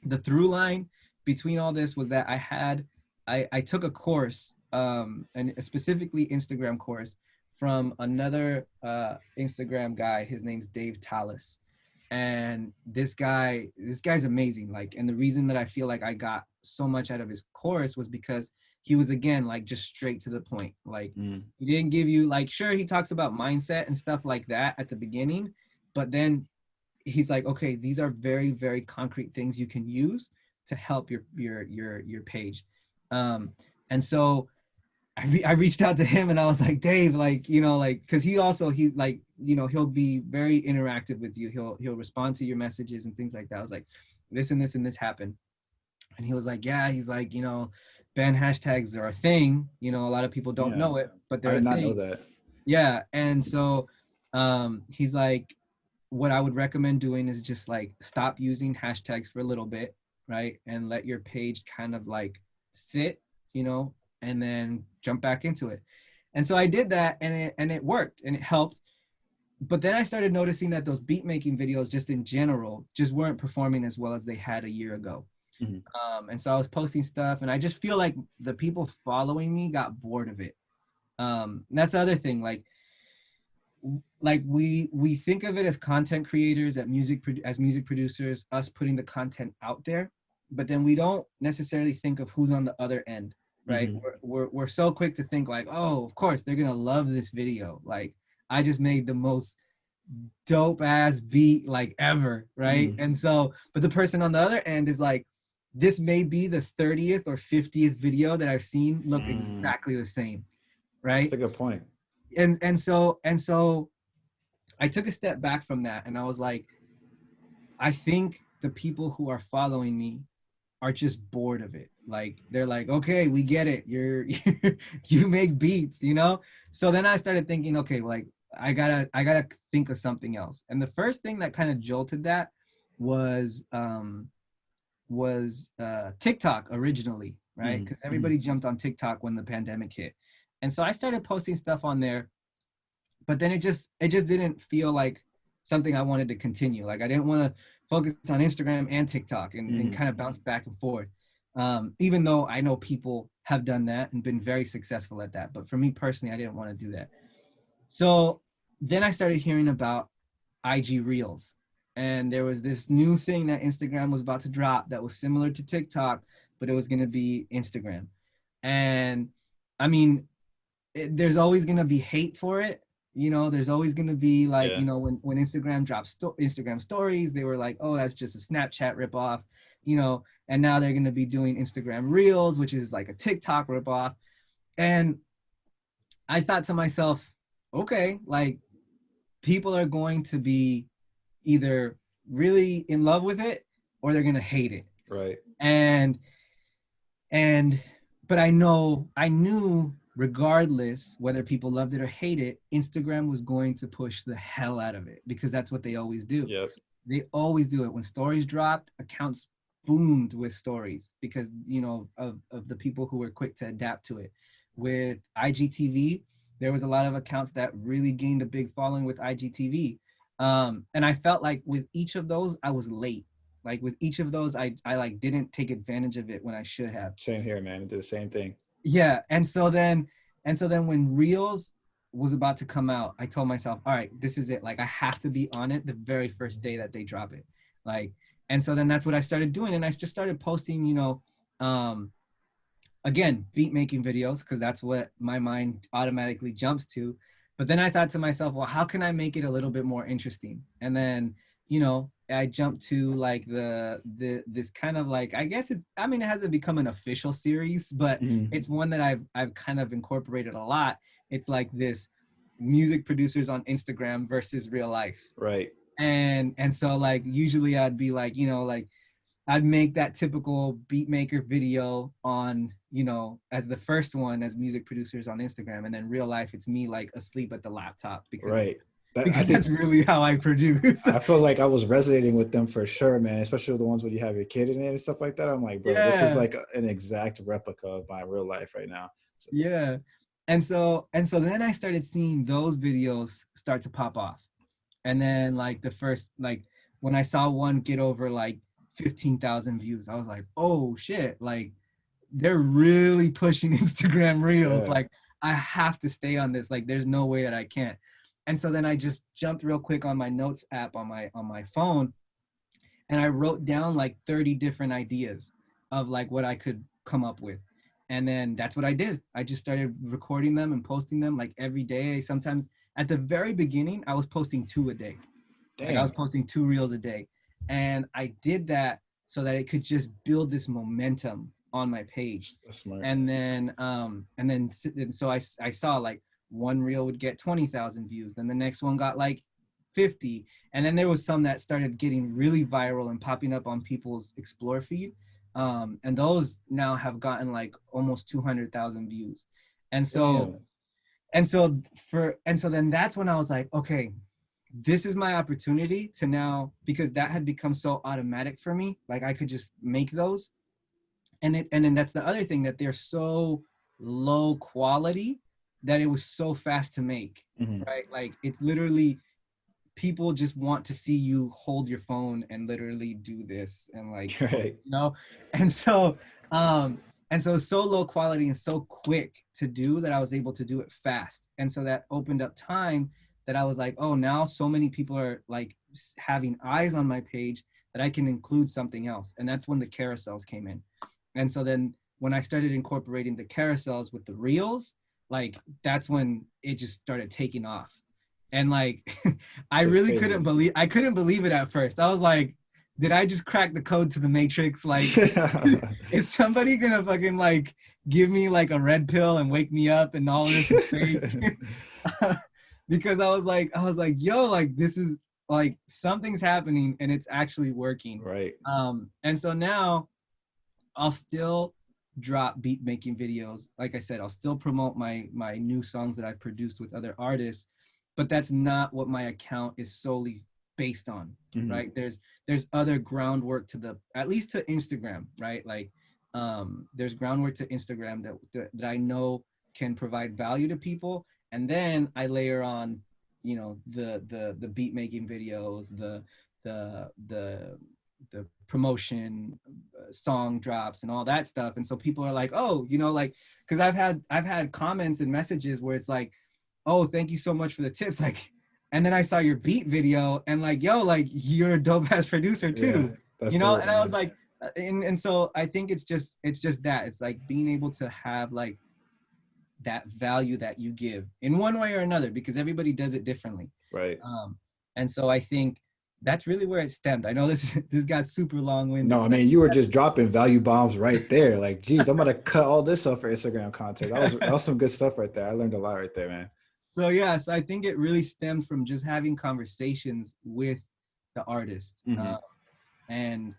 the through line between all this was that I took a course and specifically Instagram course from another Instagram guy. His name's Dave Tallis. And this guy's amazing. Like, and the reason that I feel like I got so much out of his course was because he was, again, like, just straight to the point. Like, he didn't give you, like, sure, he talks about mindset and stuff like that at the beginning, but then he's like, okay, these are very, very concrete things you can use to help your page. And so I reached out to him and I was like, Dave, like, you know, like, cause he like, you know, he'll be very interactive with you. He'll respond to your messages and things like that. I was like, this and this and this happened. And he was like, yeah, he's like, you know, ban hashtags are a thing. You know, a lot of people don't know it, but they're I did a not thing. know that. Yeah. And so he's like, what I would recommend doing is just like stop using hashtags for a little bit, right? And let your page kind of like sit, you know, and then jump back into it. And so I did that, and it worked and it helped. But then I started noticing that those beat making videos just in general just weren't performing as well as they had a year ago. And so I was posting stuff and I just feel like the people following me got bored of it. And that's the other thing, like we think of it as content creators, as music producers, us putting the content out there, but then we don't necessarily think of who's on the other end, right? We're so quick to think like, oh, of course they're gonna love this video, like I just made the most dope ass beat like ever, right? And so, but the person on the other end is like, this may be the 30th or 50th video that I've seen look exactly the same, right? That's a good point. And so I took a step back from that and I was like, I think the people who are following me are just bored of it. Like, they're like, okay, we get it. You make beats, you know? So then I started thinking, okay, like I gotta think of something else. And the first thing that kind of jolted that was TikTok originally, right? Because everybody jumped on TikTok when the pandemic hit. And so I started posting stuff on there, but then it just didn't feel like something I wanted to continue. Like I didn't want to focus on Instagram and TikTok and kind of bounce back and forth. Even though I know people have done that and been very successful at that. But for me personally, I didn't want to do that. So then I started hearing about IG Reels. And there was this new thing that Instagram was about to drop that was similar to TikTok, but it was going to be Instagram. And I mean, there's always going to be hate for it. You know, there's always going to be like, you know, when Instagram drops Instagram stories, they were like, oh, that's just a Snapchat ripoff, you know, and now they're going to be doing Instagram Reels, which is like a TikTok ripoff. And I thought to myself, okay, like people are going to be either really in love with it or they're going to hate it. Right. But I knew regardless whether people loved it or hate it, Instagram was going to push the hell out of it because that's what they always do. Yep. They always do it. When stories dropped, accounts boomed with stories because, you know, of the people who were quick to adapt to it. With IGTV, there was a lot of accounts that really gained a big following with IGTV. And I felt like with each of those, I was late. Like with each of those, I like didn't take advantage of it when I should have. Same here, man. I did the same thing. Yeah. And so then when Reels was about to come out, I told myself, all right, this is it. Like I have to be on it the very first day that they drop it. Like, and so then that's what I started doing. And I just started posting, you know, again, beat making videos, because that's what my mind automatically jumps to. But then I thought to myself, well, how can I make it a little bit more interesting? And then, you know, I jumped to like this kind of like, I guess it hasn't become an official series, but it's one that I've kind of incorporated a lot. It's like this music producers on Instagram versus real life. Right. And so like, usually I'd be like, you know, like I'd make that typical beat maker video on, you know, as the first one as music producers on Instagram. And then real life, it's me like asleep at the laptop because right. I think that's really how I produce. I feel like I was resonating with them for sure, man. Especially the ones when you have your kid in it and stuff like that. I'm like, bro, this is like an exact replica of my real life right now. So. Yeah. And so then I started seeing those videos start to pop off. And then like the first, like when I saw one get over like 15,000 views, I was like, oh shit, like they're really pushing Instagram Reels. Yeah. Like, I have to stay on this. Like, there's no way that I can't. And so then I just jumped real quick on my notes app on my phone, and I wrote down like 30 different ideas of like what I could come up with. And then that's what I did. I just started recording them and posting them like every day. Sometimes at the very beginning, I was posting 2 a day. Like, I was posting 2 reels a day. And I did that so that it could just build this momentum on my page. That's smart. And then so I saw like one reel would get 20,000 views. Then the next one got like 50. And then there was some that started getting really viral and popping up on people's Explore feed. And those now have gotten like almost 200,000 views. And so, then that's when I was like, okay, this is my opportunity to now, because that had become so automatic for me. Like, I could just make those. And then that's the other thing, that they're so low quality that it was so fast to make, right? Like, it's literally, people just want to see you hold your phone and literally do this and like, right. you know? And so so low quality and so quick to do that I was able to do it fast. And so that opened up time that I was like, oh, now so many people are like having eyes on my page that I can include something else. And that's when the carousels came in. And so then when I started incorporating the carousels with the reels, like, that's when it just started taking off. And like, I really couldn't believe it at first. I was like, did I just crack the code to the Matrix? Like, is somebody gonna fucking like give me like a red pill and wake me up and all this is fake? Because I was like, yo, like, this is like, something's happening and it's actually working. Right. And so now I'll still drop beat making videos. Like I said, I'll still promote my new songs that I've produced with other artists, but that's not what my account is solely based on, right? There's other groundwork to at least to Instagram, right? Like, there's groundwork to Instagram that I know can provide value to people. And then I layer on, you know, the beat making videos, the promotion, song drops and all that stuff. And so people are like, oh, you know, like, because I've had comments and messages where it's like, oh, thank you so much for the tips, like, and then I saw your beat video and like, yo, like, you're a dope ass producer too, you know? And I was like, and so I think it's just that it's like being able to have like that value that you give in one way or another, because everybody does it differently. Right. And so I think that's really where it stemmed. I know this got super long-winded. No, I mean, you were just dropping value bombs right there. Like, geez, I'm gonna cut all this up for Instagram content. That was some good stuff right there. I learned a lot right there, man. So yeah, so I think it really stemmed from just having conversations with the artist. And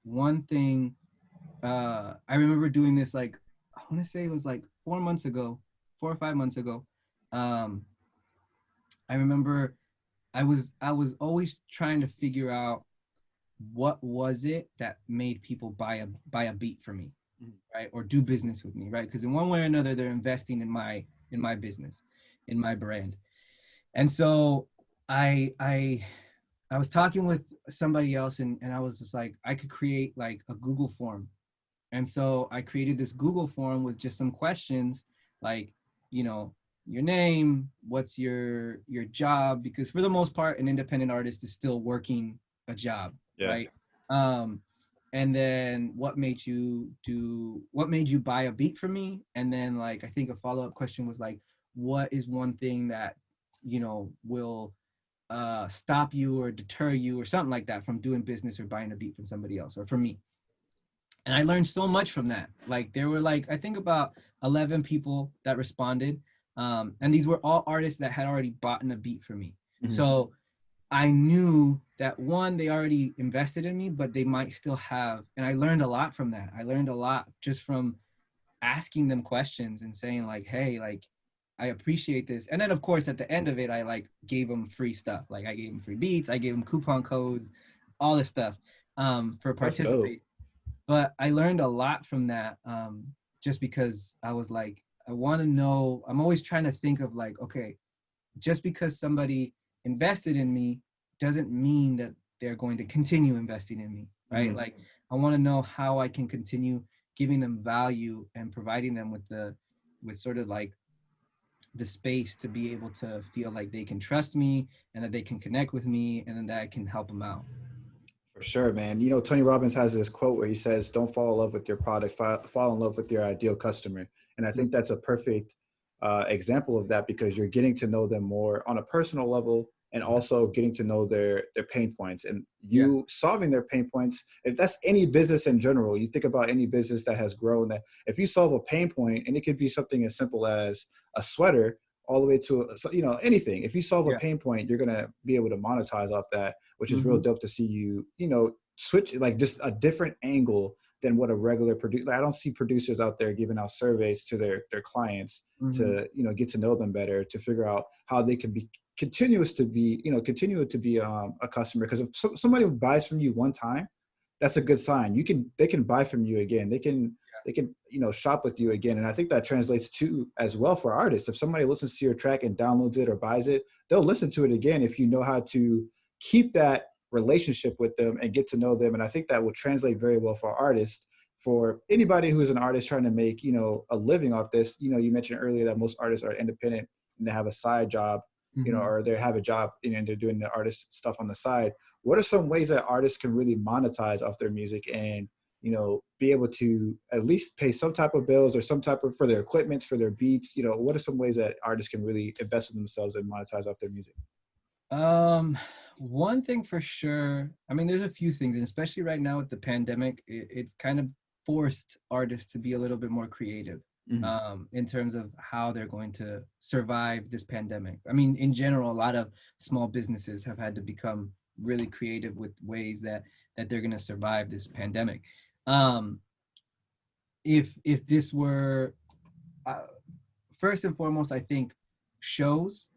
one thing, I remember doing this, like, I want to say it was like 4 or 5 months ago. I remember I was always trying to figure out what was it that made people buy a beat for me, right? Or do business with me, right? Because in one way or another, they're investing in my business, in my brand. And so I was talking with somebody else and I was just like, I could create like a Google form. And so I created this Google form with just some questions like, you know, your name, what's your job? Because for the most part, an independent artist is still working a job, right? And then what made you buy a beat from me? And then like, I think a follow-up question was like, what is one thing that, you know, will stop you or deter you or something like that from doing business or buying a beat from somebody else or from me? And I learned so much from that. Like, there were like, I think about 11 people that responded. And these were all artists that had already bought a beat from me. So I knew that one, they already invested in me, but they might still have, and I learned a lot from that. I learned a lot just from asking them questions and saying like, hey, like, I appreciate this. And then of course, at the end of it, I like gave them free stuff. Like I gave them free beats, I gave them coupon codes, all this stuff for participate. But I learned a lot from that just because I was like, I want to know, I'm always trying to think of like, okay, just because somebody invested in me doesn't mean that they're going to continue investing in me, right? Like, I want to know how I can continue giving them value and providing them with sort of like the space to be able to feel like they can trust me and that they can connect with me and then that I can help them out. For sure, man. You know, Tony Robbins has this quote where he says, "Don't fall in love with your product, fall in love with your ideal customer." And I think that's a perfect example of that, because you're getting to know them more on a personal level and also getting to know their pain points, and you solving their pain points. If that's any business in general, you think about any business that has grown, that if you solve a pain point, and it could be something as simple as a sweater all the way to, you know, anything. If you solve a pain point, you're going to be able to monetize off that, which is real dope to see you, you know, switch like just a different angle than what a regular producer. Like, I don't see producers out there giving out surveys to their clients to, you know, get to know them better, to figure out how they can be continue to be a customer. Because if somebody buys from you one time, that's a good sign. They can buy from you again. They can, you know, shop with you again. And I think that translates to as well for artists. If somebody listens to your track and downloads it or buys it, they'll listen to it again if you know how to keep that relationship with them and get to know them. And I think that will translate very well for artists. For anybody who is an artist trying to make, you know, a living off this, you know, you mentioned earlier that most artists are independent and they have a side job, you know, or they have a job and they're doing the artist stuff on the side. What are some ways that artists can really monetize off their music and, you know, be able to at least pay some type of bills or some type of, for their equipment, for their beats? You know, what are some ways that artists can really invest in themselves and monetize off their music? One thing for sure, I mean, there's a few things, and especially right now with the pandemic, it's kind of forced artists to be a little bit more creative in terms of how they're going to survive this pandemic. I mean, in general, a lot of small businesses have had to become really creative with ways that they're going to survive this pandemic. If this were, first and foremost, I think shows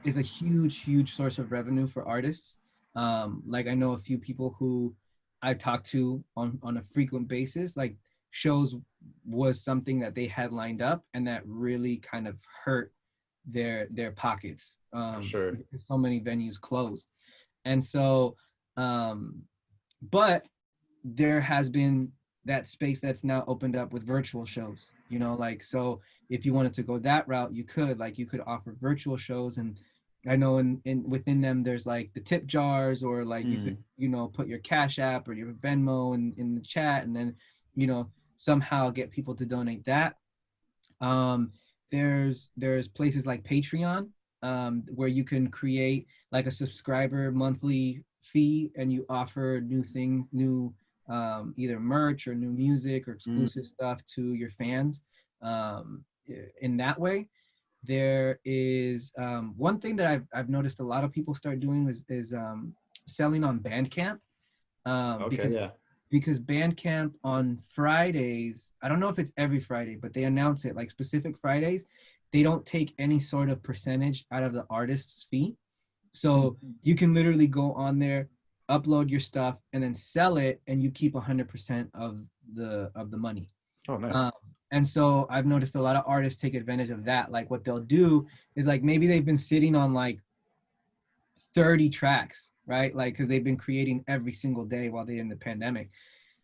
is a huge source of revenue for artists. Like, I know a few people who I talk to on a frequent basis. Like, shows was something that they had lined up and that really kind of hurt their pockets. For sure. So many venues closed. And so, but there has been that space that's now opened up with virtual shows, you know, like, so if you wanted to go that route, you could offer virtual shows. And I know in within them, there's like the tip jars, or like you could, you know, put your Cash App or your Venmo in the chat, and then, you know, somehow get people to donate that. There's places like Patreon, where you can create like a subscriber monthly fee, and you offer new things, either merch or new music or exclusive stuff to your fans. In that way, there is one thing that I've noticed a lot of people start doing is selling on Bandcamp. Because Bandcamp on Fridays, I don't know if it's every Friday, but they announce it like specific Fridays, they don't take any sort of percentage out of the artist's fee. So you can literally go on there, upload your stuff, and then sell it, and you keep 100% of the money. Oh, nice. And so I've noticed a lot of artists take advantage of that. Like, what they'll do is, like, maybe they've been sitting on like 30 tracks, right? Like, because they've been creating every single day while they're in the pandemic.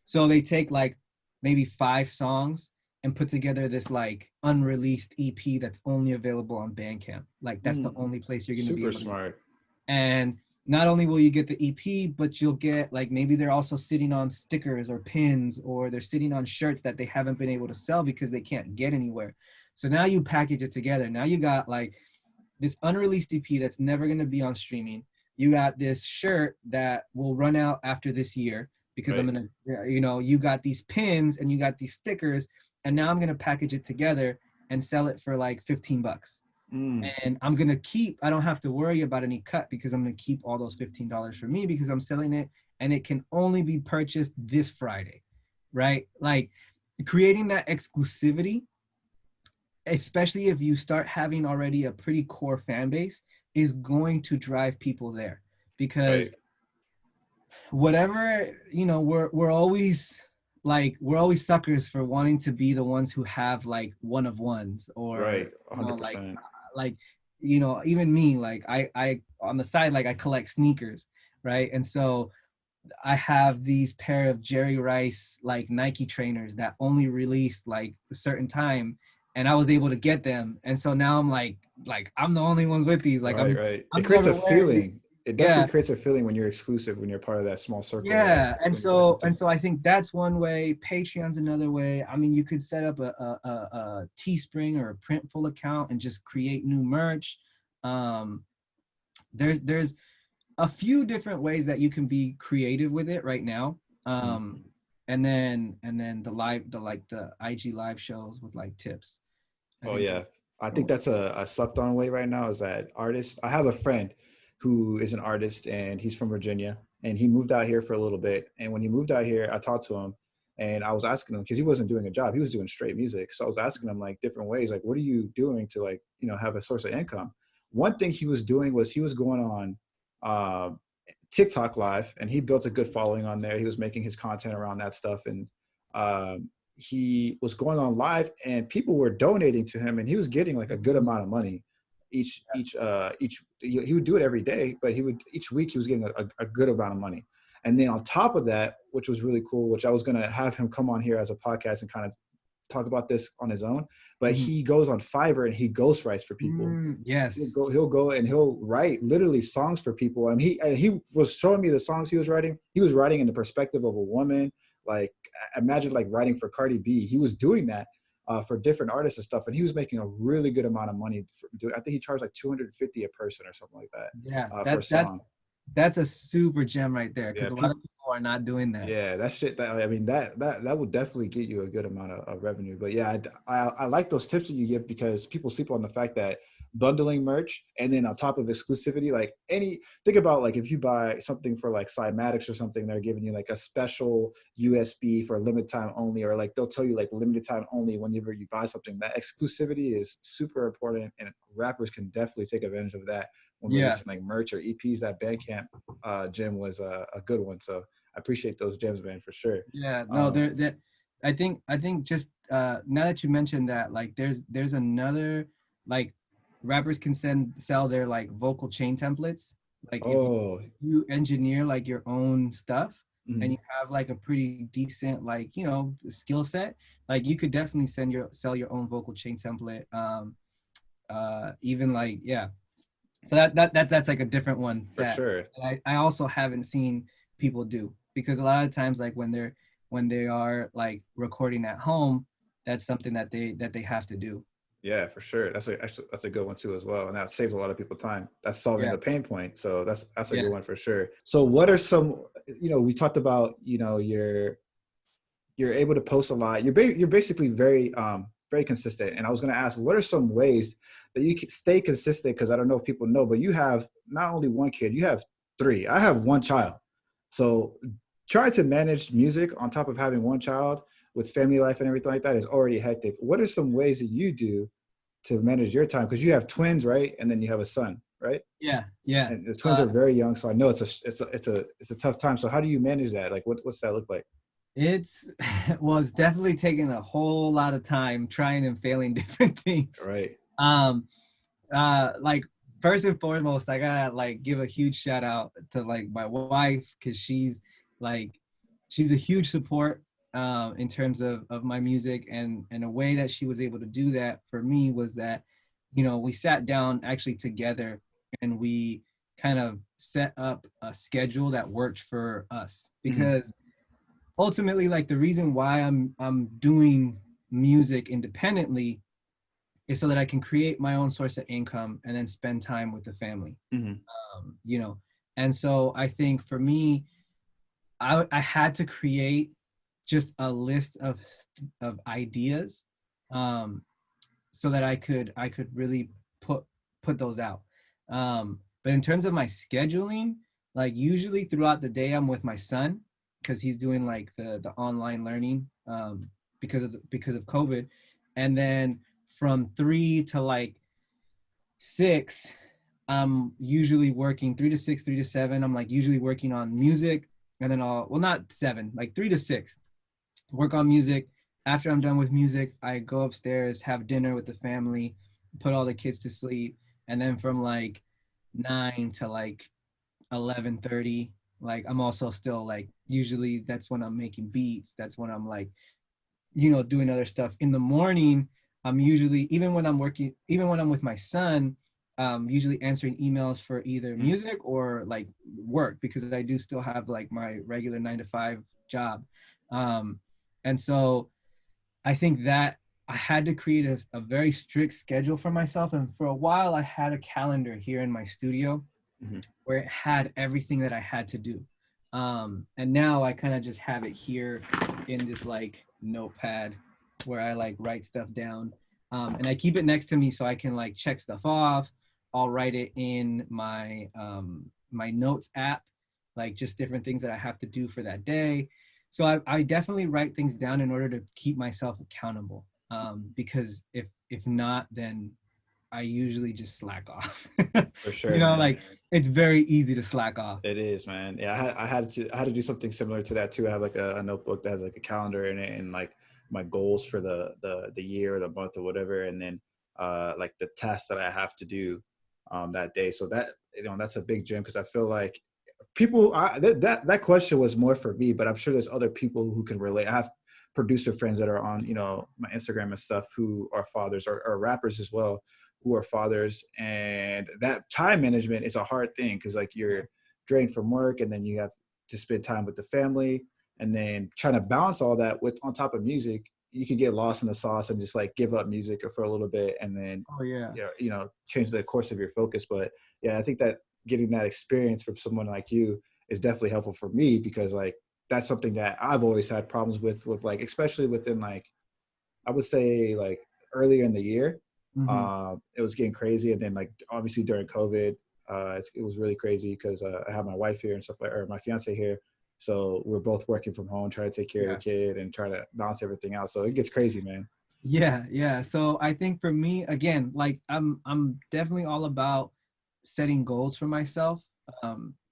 So they take like maybe 5 songs and put together this like unreleased EP that's only available on Bandcamp. Like, that's the only place you're going to be able to. Super smart. And not only will you get the EP, but you'll get, like, maybe they're also sitting on stickers or pins, or they're sitting on shirts that they haven't been able to sell because they can't get anywhere. So now you package it together. Now you got like this unreleased EP that's never going to be on streaming. You got this shirt that will run out after this year because I'm going to, you know, you got these pins and you got these stickers, and now I'm going to package it together and sell it for like $15. And I'm going to keep, I don't have to worry about any cut because I'm going to keep all those $15 for me because I'm selling it, and it can only be purchased this Friday, right? Like, creating that exclusivity, especially if you start having already a pretty core fan base, is going to drive people there, because whatever, you know, we're always suckers for wanting to be the ones who have like one of ones, or 100%. You know, like, you know, even me, like I on the side, like I collect sneakers, right? And so I have these pair of Jerry Rice like Nike trainers that only released like a certain time, and I was able to get them. And so now I'm like I'm the only one with these. Like Right, right. It I'm creates never a wearing these. feeling. It Yeah. definitely creates a feeling when you're exclusive, when you're part of that small circle, Yeah, and when you buy something. so I think that's one way. Patreon's another way. I mean, you could set up a Teespring or a Printful account and just create new merch. Um, there's a few different ways that you can be creative with it right now. Mhm. And then the IG live shows with like tips. I Oh think yeah, I think that's a slept on way right now. Is that artists? I have a friend who is an artist, and he's from Virginia, and he moved out here for a little bit. And when he moved out here, I talked to him, and I was asking him because he wasn't doing a job; he was doing straight music. So I was asking him like different ways, like what are you doing to like have a source of income? One thing he was doing was he was going on uh, TikTok live, and he built a good following on there. He was making his content around that stuff, and um, he was going on live, and people were donating to him, and he was getting like a good amount of money each. He would do it every day, but he would each week he was getting a good amount of money. And then on top of that, which was really cool, which I was gonna have him come on here as a podcast and kind of talk about this on his own, but Mhm. he goes on Fiverr and he ghostwrites for people. He'll Yes. go, he'll go and he'll write literally songs for people. And he was showing me the songs he was writing. He was writing in the perspective of a woman. Like imagine like writing for Cardi B. He was doing that for different artists and stuff, and he was making a really good amount of money. I think he charged like 250 a person or something like that Yeah. for a song. That's a super gem right there because Yeah, a lot of people are not doing that. yeah, that shit. That I mean, that would definitely get you a good amount of revenue. But yeah, I like those tips that you give because people sleep on the fact that bundling merch and then on top of exclusivity, like think about like if you buy something for like Cymatics or something, they're giving you like a special USB for limited time only, or like they'll tell you like limited time only whenever you buy something. That exclusivity is super important, and rappers can definitely take advantage of that when Yeah. releasing like merch or EPs. That Bandcamp gym was a good one. So I appreciate those gems, man, for sure. Yeah, no, Um, there. I think just now that you mentioned that, like, there's another like rappers can sell their like vocal chain templates. Like if oh, you engineer like your own stuff and mhm, you have like a pretty decent like skill set, like you could definitely sell your own vocal chain template. Even like yeah, so that's like a different one for that sure. I also haven't seen people do because a lot of times like when they are like recording at home, that's something that they have to do. Yeah, for sure. Actually that's a good one too as well, and that saves a lot of people time. That's solving Yeah, the pain point. So that's a yeah, good one for sure. So what are some? We talked about you're able to post a lot. You're basically very consistent. And I was going to ask, what are some ways that you can stay consistent? Because I don't know if people know, but you have not only one kid, you have three. I have one child. So trying to manage music on top of having one child with family life and everything like that is already hectic. What are some ways that you do to manage your time? Because you have twins, right? And then you have a son, right? yeah, yeah. And the twins are very young, so I know it's a tough time. So how do you manage that? Like, what's that look like? It's well, it's definitely taken a whole lot of time trying and failing different things. Right. Um, like first and foremost, I gotta like give a huge shout out to like my wife because like she's a huge support in terms of my music, and a way that she was able to do that for me was that we sat down actually together and we kind of set up a schedule that worked for us Mhm. because ultimately like the reason why I'm doing music independently is so that I can create my own source of income and then spend time with the family. Mhm. um, you know and so I think for me, I had to create just a list of ideas, um, so that I could really put those out. But in terms of my scheduling, like usually throughout the day I'm with my son because he's doing like the online learning, because of COVID, and then from 3 to like 6, I'm usually working 3 to 6, 3 to 7. I'm like usually working on music, and then not 7, like 3 to 6, work on music. After I'm done with music, I go upstairs, have dinner with the family, put all the kids to sleep, and then from like 9 to like 11:30, Like I'm also still like, usually that's when I'm making beats. That's when I'm like, you know, doing other stuff. In the morning, I'm usually, even when I'm working, even when I'm with my son, usually answering emails for either music or like work, because I do still have like my regular 9 to 5 job. Um, and so I think that I had to create a very strict schedule for myself. And for a while, I had a calendar here in my studio Mm-hmm. where it had everything that I had to do. And now I kind of just have it here in this like notepad where I like write stuff down. And I keep it next to me so I can like check stuff off. I'll write it in my my notes app, like just different things that I have to do for that day. So I definitely write things down in order to keep myself accountable. Because if not, then I usually just slack off. For You sure, know, man. like it's very easy to slack off. It is, man. Yeah, I had to do something similar to that too. I have like a notebook that has like a calendar in it and like my goals for the year or the month or whatever, and then like the tasks that I have to do that day. So that, you know, that's a big gym, because I feel like people that question was more for me, but I'm sure there's other people who can relate. I have producer friends that are on, you know, my Instagram and stuff, who are fathers, or rappers as well, who are fathers, and that time management is a hard thing, because like you're drained from work, and then you have to spend time with the family, and then trying to balance all that with on top of music. You can get lost in the sauce and just like give up music for a little bit, and then Oh yeah. yeah, you know, change the course of your focus. But yeah, I think that getting that experience from someone like you is definitely helpful for me, because like that's something that I've always had problems with like, especially within like, I would say like earlier in the year. Mm-hmm. It was getting crazy, and then like obviously during COVID, it was really crazy, because I have my wife here and stuff, like, or my fiance here, so we're both working from home, trying to take care of the Yeah. kid and try to balance everything out. So it gets crazy, man. Yeah, yeah. So I think for me, again, like I'm definitely all about setting goals for myself.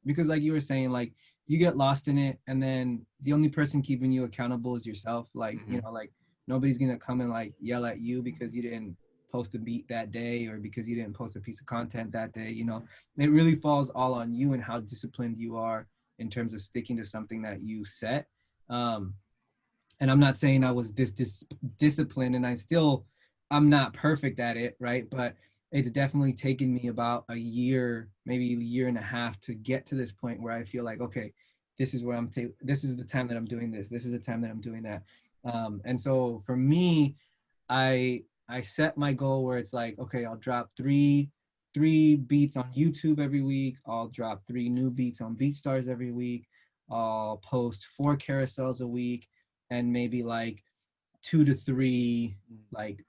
Because like you were saying, like you get lost in it, and then the only person keeping you accountable is yourself. Like, you Mm-hmm. know, like nobody's gonna come and like yell at you because you didn't post a beat that day, or because you didn't post a piece of content that day. You know, it really falls all on you and how disciplined you are in terms of sticking to something that you set. Um, and I'm not saying I was this disciplined, and I'm not perfect at it, right? But it's definitely taken me about a year, maybe a year and a half, to get to this point where I feel like, okay, this is where this is the time that I'm doing this. This is the time that I'm doing that. And so for me, I set my goal where it's like, okay, I'll drop three beats on YouTube every week. I'll drop 3 new beats on BeatStars every week. I'll post 4 carousels a week, and maybe like 2 to 3 like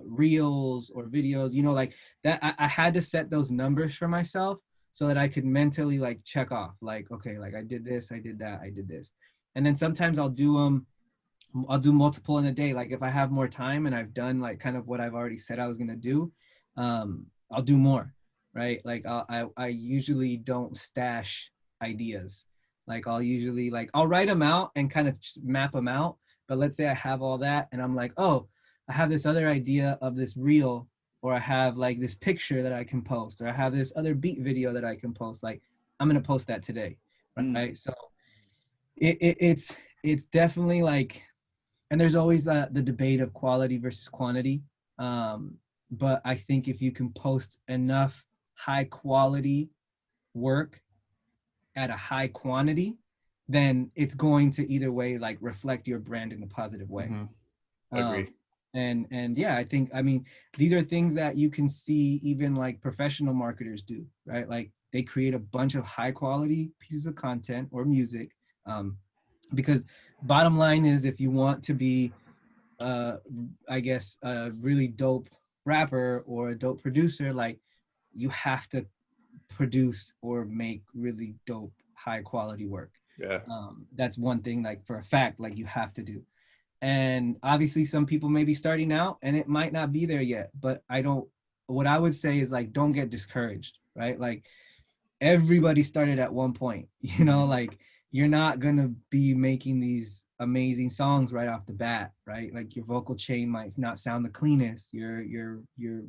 reels or videos, you know, like that. I had to set those numbers for myself so that I could mentally like check off, like, okay, like I did this, I did that, I did this. And then sometimes I'll do multiple in a day. Like if I have more time and I've done like kind of what I've already said I was gonna do, I'll do more, right? Like I usually don't stash ideas. Like I'll usually like I'll write them out and kind of map them out. But let's say I have all that and I'm like, oh, I have this other idea of this reel, or I have like this picture that I can post, or I have this other beat video that I can post. Like I'm gonna post that today, right? So it's definitely like, and there's always the debate of quality versus quantity. But I think if you can post enough high quality work at a high quantity, then it's going to either way like reflect your brand in a positive way. Mm-hmm. Um, Agree. and yeah, I think, I mean, these are things that you can see even like professional marketers do, right? Like they create a bunch of high quality pieces of content or music, um, because bottom line is, if you want to be uh I guess a really dope rapper or a dope producer, like you have to produce or make really dope high quality work. Yeah. That's one thing, like for a fact, like you have to do. And obviously some people may be starting out and it might not be there yet, but what I would say is like, don't get discouraged, right? Like everybody started at one point, you know, like you're not gonna be making these amazing songs right off the bat, right? Like your vocal chain might not sound the cleanest, your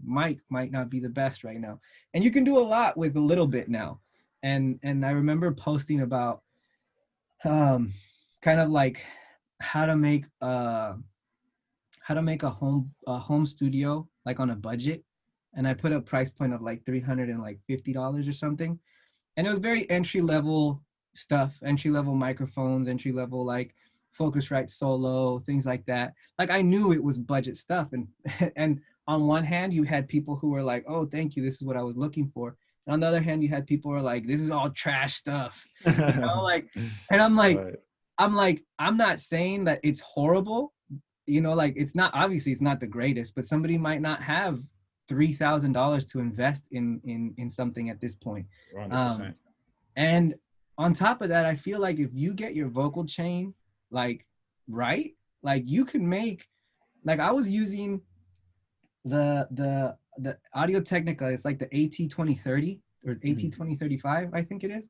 mic might not be the best right now, and you can do a lot with a little bit now. and I remember posting about kind of like how to make a home studio like on a budget, and I put a price point of like $350 or something, and it was very entry level stuff, entry level microphones, entry level like Focusrite Solo, things like that. Like I knew it was budget stuff, and and on one hand you had people who were like, oh thank you, this is what I was looking for, and on the other hand you had people who were like, this is all trash stuff, like, and Right. I'm not saying that it's horrible, like it's not, obviously it's not the greatest, but somebody might not have $3,000 to invest in something at this point. 100%. And on top of that, I feel like if you get your vocal chain like right, like you can make, like I was using the Audio Technica, it's like the AT2030 or AT2035, I think it is.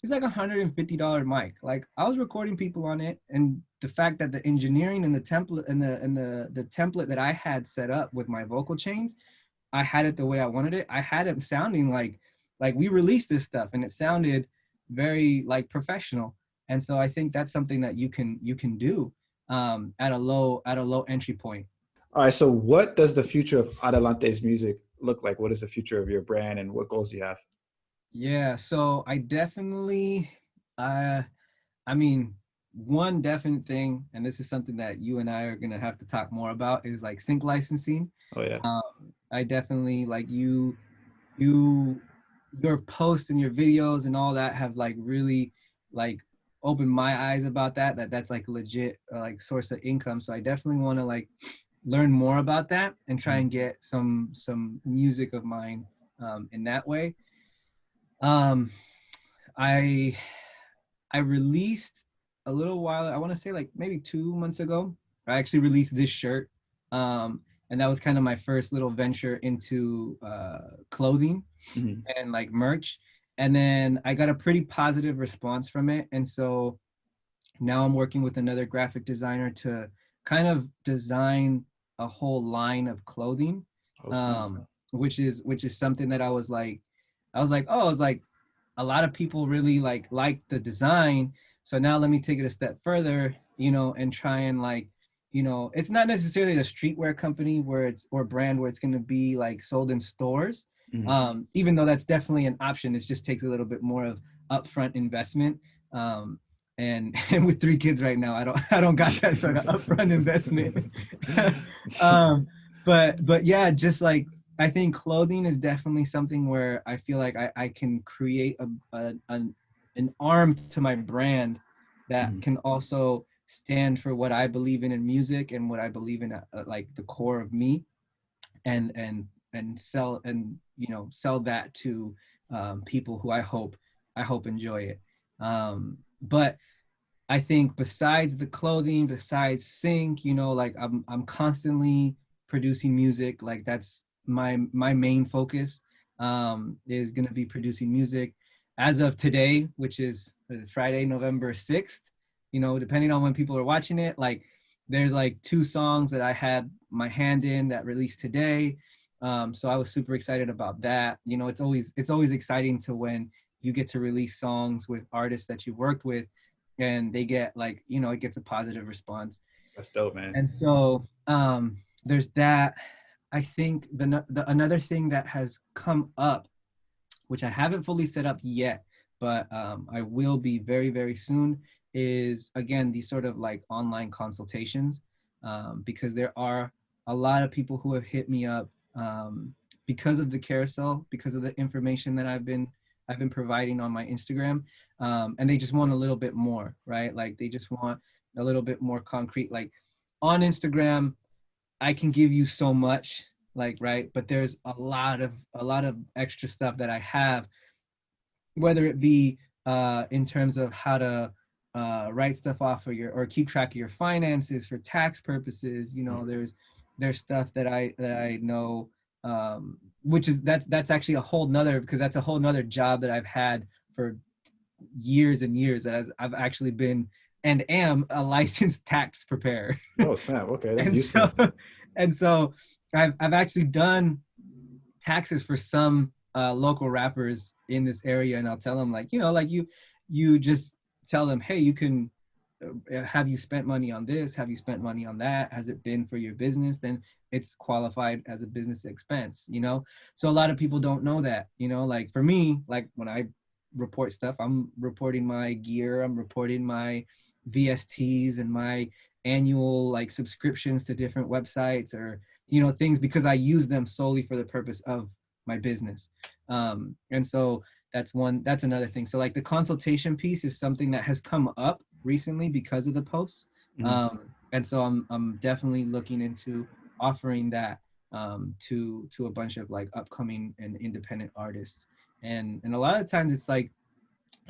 It's like $150 mic. Like I was recording people on it, and the fact that the engineering and the template and the template that I had set up with my vocal chains, I had it the way I wanted it. I had it sounding like we released this stuff, and it sounded very like professional. And so I think that's something that you can do at a low entry point. All right. So what does the future of Out Adlante's music look like? What is the future of your brand and what goals do you have? Yeah, so I definitely, I mean, one definite thing, and this is something that you and I are gonna have to talk more about, is like sync licensing. Oh yeah. I definitely like you, your posts and your videos and all that have like really like opened my eyes about that's like legit like source of income. So I definitely want to like learn more about that and try and get some music of mine in that way. Um, I released a little while, I want to say like maybe 2 months ago, I actually released this shirt. And that was kind of my first little venture into clothing and like merch. And then I got a pretty positive response from it. And so now I'm working with another graphic designer to kind of design a whole line of clothing, which is something that I was like, a lot of people really like the design. So now let me take it a step further, and try and like, it's not necessarily a streetwear company or brand where it's going to be like sold in stores. Even though that's definitely an option, it just takes a little bit more of upfront investment. And with 3 kids right now, I don't got that sort of upfront investment. But yeah, just like, I think clothing is definitely something where I feel like I can create an arm to my brand that can also stand for what I believe in music and what I believe in like the core of me, and sell that to people who I hope enjoy it. But I think besides the clothing, besides sync, like I'm constantly producing music. Like that's my main focus, is going to be producing music. As of today, which is Friday, November 6th, depending on when people are watching it, like there's like 2 songs that I had my hand in that released today. So I was super excited about that. It's always exciting to when you get to release songs with artists that you worked with and they get like, it gets a positive response. That's dope, man. And so there's that. I think another thing that has come up, which I haven't fully set up yet, but I will be very, very soon, is again, these sort of like online consultations, because there are a lot of people who have hit me up because of the carousel, because of the information that I've been providing on my Instagram, and they just want a little bit more, right? Like they just want a little bit more concrete. Like on Instagram, I can give you so much, like, right, but there's a lot of extra stuff that I have, whether it be in terms of how to write stuff off of or keep track of your finances for tax purposes. There's stuff that I know, which is that's actually a whole nother, because that's a whole nother job that I've had for years and years, that I've actually been and am a licensed tax preparer. Oh snap! Okay, that's useful. And so I've actually done taxes for some local rappers in this area, and I'll tell them like, like you just tell them, hey, you can, have you spent money on this? Have you spent money on that? Has it been for your business? Then it's qualified as a business expense, So a lot of people don't know that, like for me, like when I report stuff, I'm reporting my gear, I'm reporting my VSTs and my annual like subscriptions to different websites or, things, because I use them solely for the purpose of my business. And so that's another thing. So like the consultation piece is something that has come up recently because of the posts. And so I'm definitely looking into offering that to a bunch of like upcoming and independent artists. And a lot of times it's like,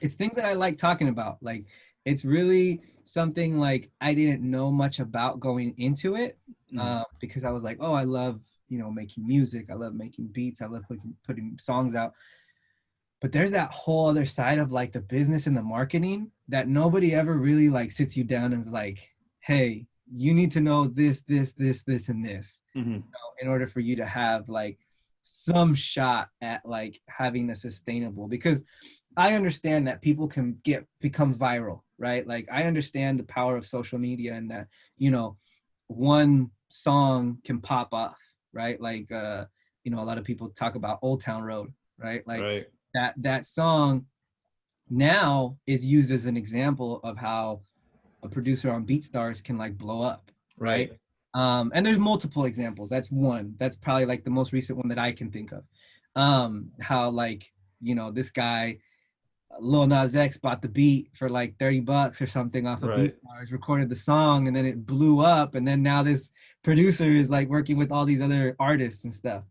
it's things that I like talking about. Like it's really something like I didn't know much about going into it, because I was like, oh, I love, making music. I love making beats. I love putting songs out. But there's that whole other side of like the business and the marketing that nobody ever really like sits you down and is like, hey, you need to know this, this, this, this, and this, in order for you to have like some shot at like having a sustainable, because I understand that people can become viral, right? Like I understand the power of social media and that, one song can pop off, right? Like, a lot of people talk about Old Town Road, right? Like, right. that song now is used as an example of how a producer on BeatStars can like blow up, right? And there's multiple examples. That's one. That's probably like the most recent one that I can think of. How like, this guy, Lil Nas X, bought the beat for like $30 or something off of BeatStars, recorded the song, and then it blew up. And then now this producer is like working with all these other artists and stuff.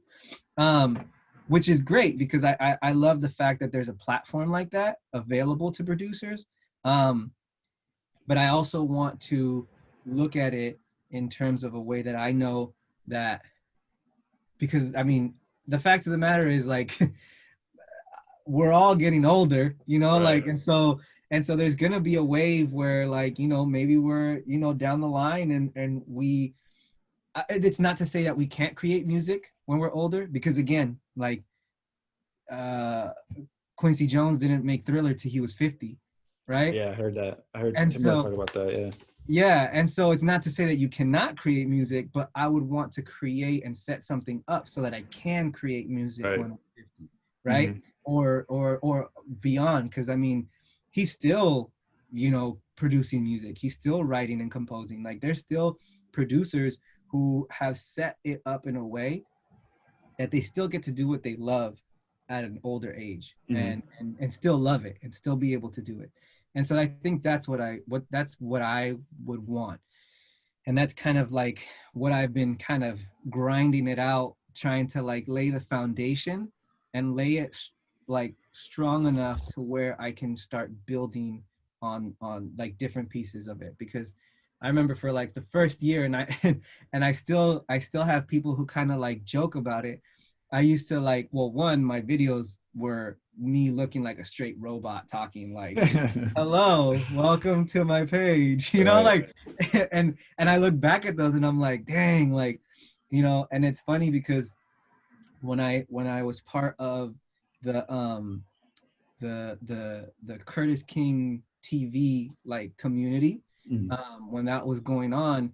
Which is great because I love the fact that there's a platform like that available to producers. But I also want to look at it in terms of a way that I know that, because I mean, the fact of the matter is like, we're all getting older, like, and so there's going to be a wave where like, maybe we're, down the line and we, it's not to say that we can't create music when we're older, because again, like Quincy Jones didn't make Thriller till he was 50, right? Yeah, I heard that. I heard and Timbo talk about that. Yeah, and so it's not to say that you cannot create music, but I would want to create and set something up so that I can create music when I'm 50, right? Or beyond, because I mean, he's still, producing music. He's still writing and composing. Like there's still producers who have set it up in a way that they still get to do what they love at an older age, and still love it and still be able to do it. And so I think that's what I would want. And that's kind of like what I've been kind of grinding it out, trying to like lay the foundation and lay it like strong enough to where I can start building on like different pieces of it. Because I remember for like the first year, and I still have people who kind of like joke about it. I used to like, well, one, my videos were me looking like a straight robot talking like, hello, welcome to my page, like, and I look back at those and I'm like, dang, like, and it's funny because when I was part of the Curtis King TV like community, when that was going on,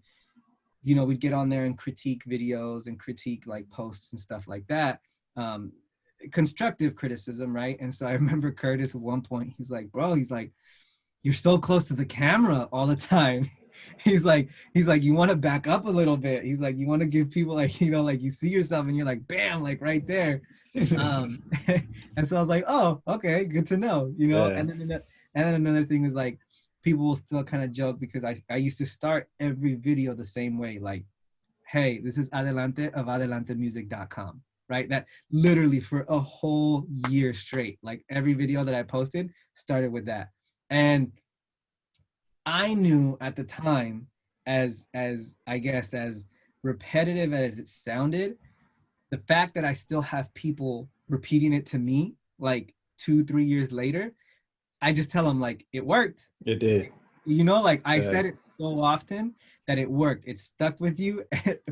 we'd get on there and critique videos and critique like posts and stuff like that. Constructive criticism, right? And so I remember Curtis at one point, he's like, bro, you're so close to the camera all the time. He's like, you want to back up a little bit. He's like, you want to give people like, like you see yourself and you're like, bam, like right there. And so I was like, oh, okay, good to know, And then another thing is like, people will still kind of joke because I used to start every video the same way, like, hey, this is Adlnte of AdlnteMusic.com, right? That literally for a whole year straight, like every video that I posted started with that. And I knew at the time, as I guess as repetitive as it sounded, the fact that I still have people repeating it to me like 2-3 years later, I just tell them like, it worked. It did. Like I said it so often that it worked. It stuck with you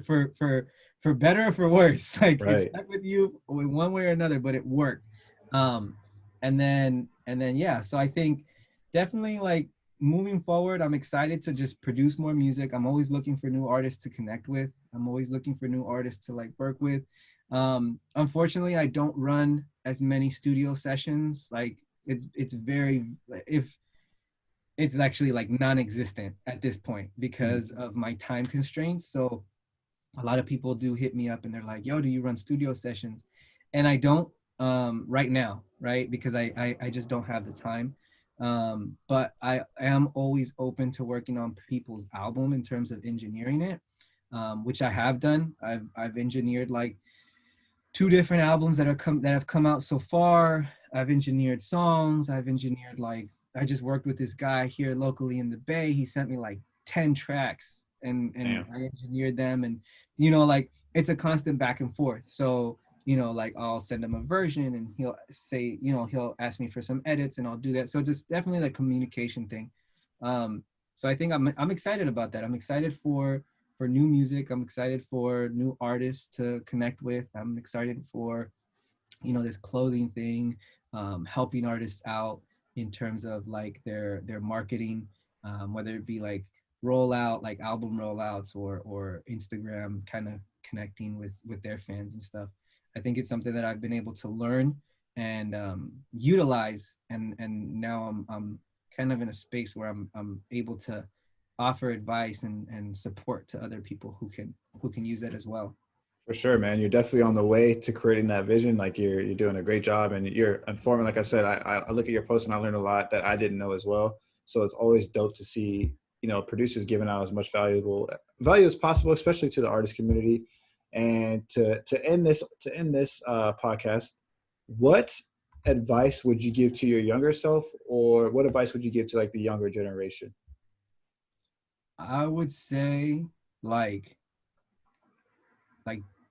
for for better or for worse. Like it Right. stuck with you in one way or another, but it worked. And then yeah, so I think definitely like moving forward, I'm excited to just produce more music. I'm always looking for new artists to connect with. I'm always looking for new artists to like work with. Unfortunately, I don't run as many studio sessions. Like it's very, if it's actually like non-existent at this point because of my time constraints. So a lot of people do hit me up and they're like, yo, do you run studio sessions? And I don't right now, right? Because I just don't have the time. But I am always open to working on people's album in terms of engineering it, which I have done. I've engineered like 2 different albums that have come out so far. I've engineered songs. I've engineered like, I just worked with this guy here locally in the Bay. He sent me like 10 tracks and I engineered them, and like it's a constant back and forth. So like I'll send him a version and he'll say, he'll ask me for some edits and I'll do that. So it's just definitely like communication thing. So I think I'm excited about that. I'm excited for new music. I'm excited for new artists to connect with. I'm excited for, this clothing thing, helping artists out in terms of like their marketing, whether it be like rollout, like album rollouts or Instagram kind of connecting with their fans and stuff. I think it's something that I've been able to learn and utilize, and now I'm kind of in a space where I'm able to offer advice and support to other people who can use it as well. For sure, man. You're definitely on the way to creating that vision. Like you're doing a great job, and you're informing. Like I said, I look at your post and I learned a lot that I didn't know as well. So it's always dope to see, producers giving out as much value as possible, especially to the artist community. And to end this podcast, what advice would you give to your younger self, or what advice would you give to like the younger generation? I would say like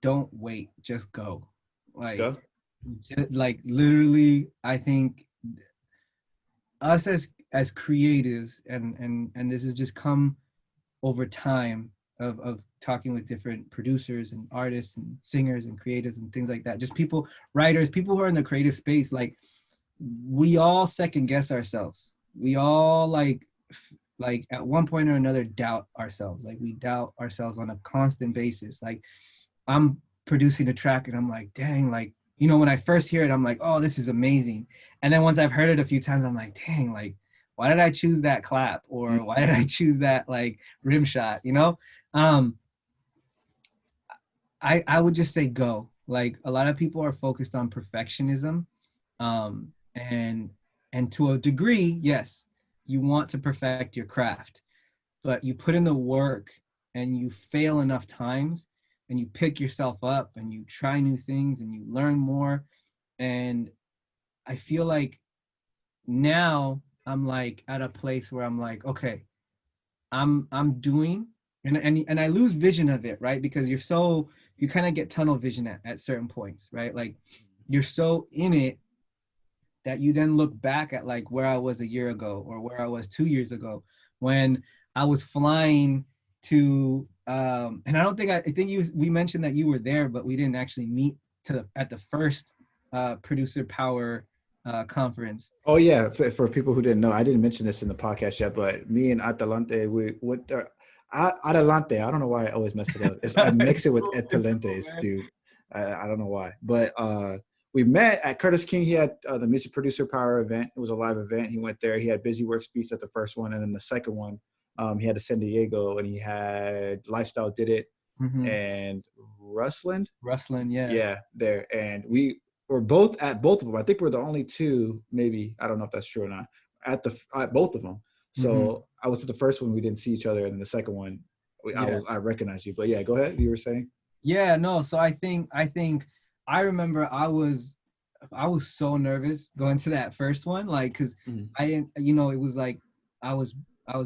don't wait, just go. Like, Let's go. like literally, I think us as creatives, and this has just come over time of talking with different producers and artists and singers and creatives and things like that. Just people, writers, people who are in the creative space. Like we all second guess ourselves. We all like at one point or another doubt ourselves. Like we doubt ourselves on a constant basis. Like I'm producing a track and I'm like, dang, like, when I first hear it, I'm like, oh, this is amazing. And then once I've heard it a few times, I'm like, dang, like, why did I choose that clap? Or why did I choose that like rim shot? I would just say go. Like a lot of people are focused on perfectionism. And to a degree, yes, you want to perfect your craft, but you put in the work and you fail enough times and you pick yourself up and you try new things and you learn more. And I feel like now I'm like at a place where I'm like, okay, I'm doing, and I lose vision of it, right? Because you kind of get tunnel vision at certain points, right? Like you're so in it that you then look back at like where I was a year ago or where I was 2 years ago when I was flying to and I think we mentioned that you were there, but we didn't actually meet at the first producer power conference. Oh yeah, for people who didn't know, I didn't mention this in the podcast yet, but me and Out Adlnte, we went Out Adlnte. I don't know why I always mess it up. I mix it with Excelentes, dude. I don't know why, but we met at Curtis King. He had the Music Producer Power event. It was a live event. He went there. He had Busy Works Beats at the first one, and then the second one, he had to San Diego, and he had Lifestyle Did It, and Rustland, yeah, there, and we were both at both of them. I think we're the only two, maybe, I don't know if that's true or not, at both of them. So I was at the first one, we didn't see each other, and then the second one, I recognized you. But yeah, go ahead. You were saying? Yeah, no. So I think I remember I was so nervous going to that first one, like, because I didn't, it was like I was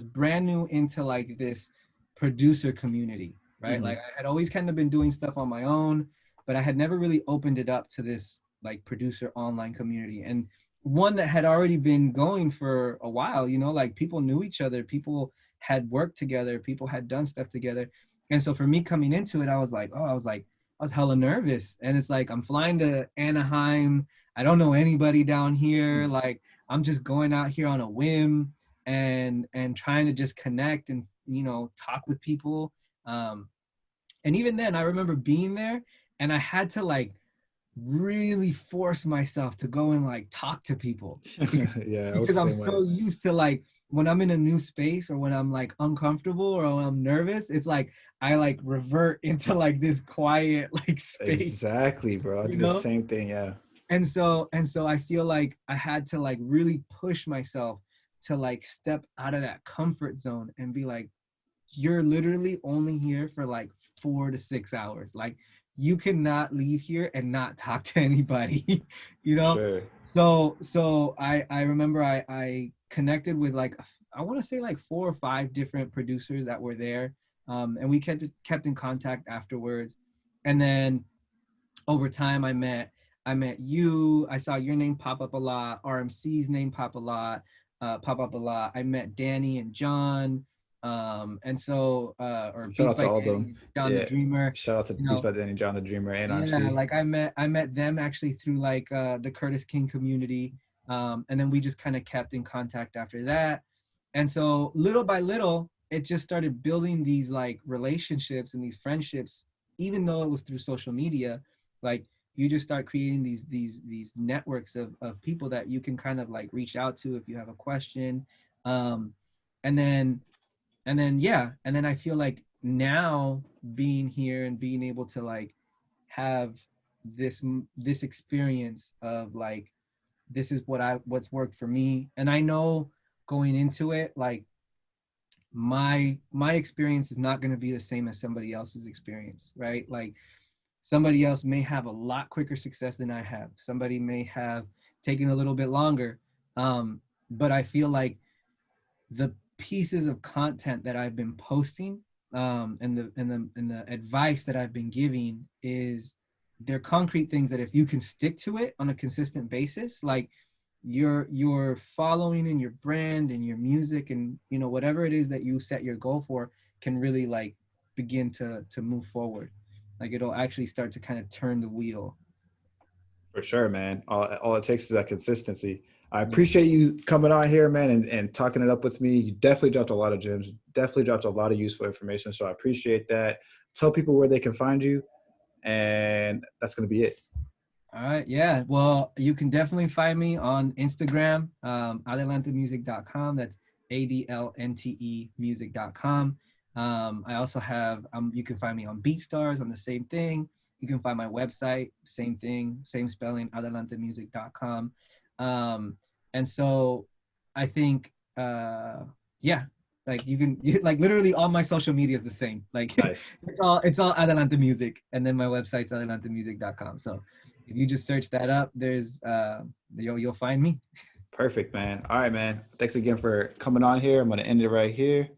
brand new into like this producer community, right? Like I had always kind of been doing stuff on my own, but I had never really opened it up to this like producer online community, and one that had already been going for a while, like people knew each other, people had worked together, people had done stuff together. And so for me coming into it, I was like, I was hella nervous. And it's like, I'm flying to Anaheim. I don't know anybody down here. Like, I'm just going out here on a whim and trying to just connect and, you know, talk with people. And even then, I remember being there and I had to like really force myself to go and like talk to people. Yeah, I was Because the I'm same way. so used to like when I'm in a new space or when I'm like uncomfortable or when I'm nervous, it's like I like revert into like this quiet like space, Exactly, bro. I you do the know? same thing. Yeah. And so I feel like I had to like really push myself to like step out of that comfort zone and be like, you're literally only here for like 4 to 6 hours. Like you cannot leave here and not talk to anybody, you know? Sure. So I remember I connected with like, I want to say like 4 or 5 different producers that were there. And we kept in contact afterwards. And then over time I met you. I saw your name pop up a lot. RMC's name pop up a lot. I met Danny and John. And so or Shout Beats out to by all of Danny them. and John the Yeah. Dreamer. Shout out to You Beats know, by Danny, John the Dreamer, and yeah, RMC. like I met them actually through like the Curtis King community. And then we just kind of kept in contact after that. And so little by little, it just started building these like relationships and these friendships, even though it was through social media. Like you just start creating these networks of people that you can kind of like reach out to if you have a question. Um, and then yeah, and then I feel like now being here and being able to like have this experience of like this is what's worked for me. And I know going into it, like my experience is not going to be the same as somebody else's experience, right? Like somebody else may have a lot quicker success than I have. Somebody may have taken a little bit longer. But I feel like the pieces of content that I've been posting, and the advice that I've been giving is they're concrete things that if you can stick to it on a consistent basis, like your following and your brand and your music and you know whatever it is that you set your goal for can really like begin to move forward. Like it'll actually start to kind of turn the wheel. For sure, man. All it takes is that consistency. I Yeah. appreciate you coming on here, man, and talking it up with me. You definitely dropped a lot of gems, definitely dropped a lot of useful information. So I appreciate that. Tell people where they can find you, and that's going to be it. All right. Yeah. Well, you can definitely find me on Instagram, adlantemusic.com. That's ADLNTE music.com. I also have, you can find me on BeatStars on the same thing. You can find my website, same thing, same spelling, adlantemusic.com. And so I think, yeah, like like literally all my social media is the same. Like Nice. it's all Adlante Music. And then my website's adlantemusic.com. So if you just search that up, there's you'll find me. Perfect, man. All right, man. Thanks again for coming on here. I'm going to end it right here.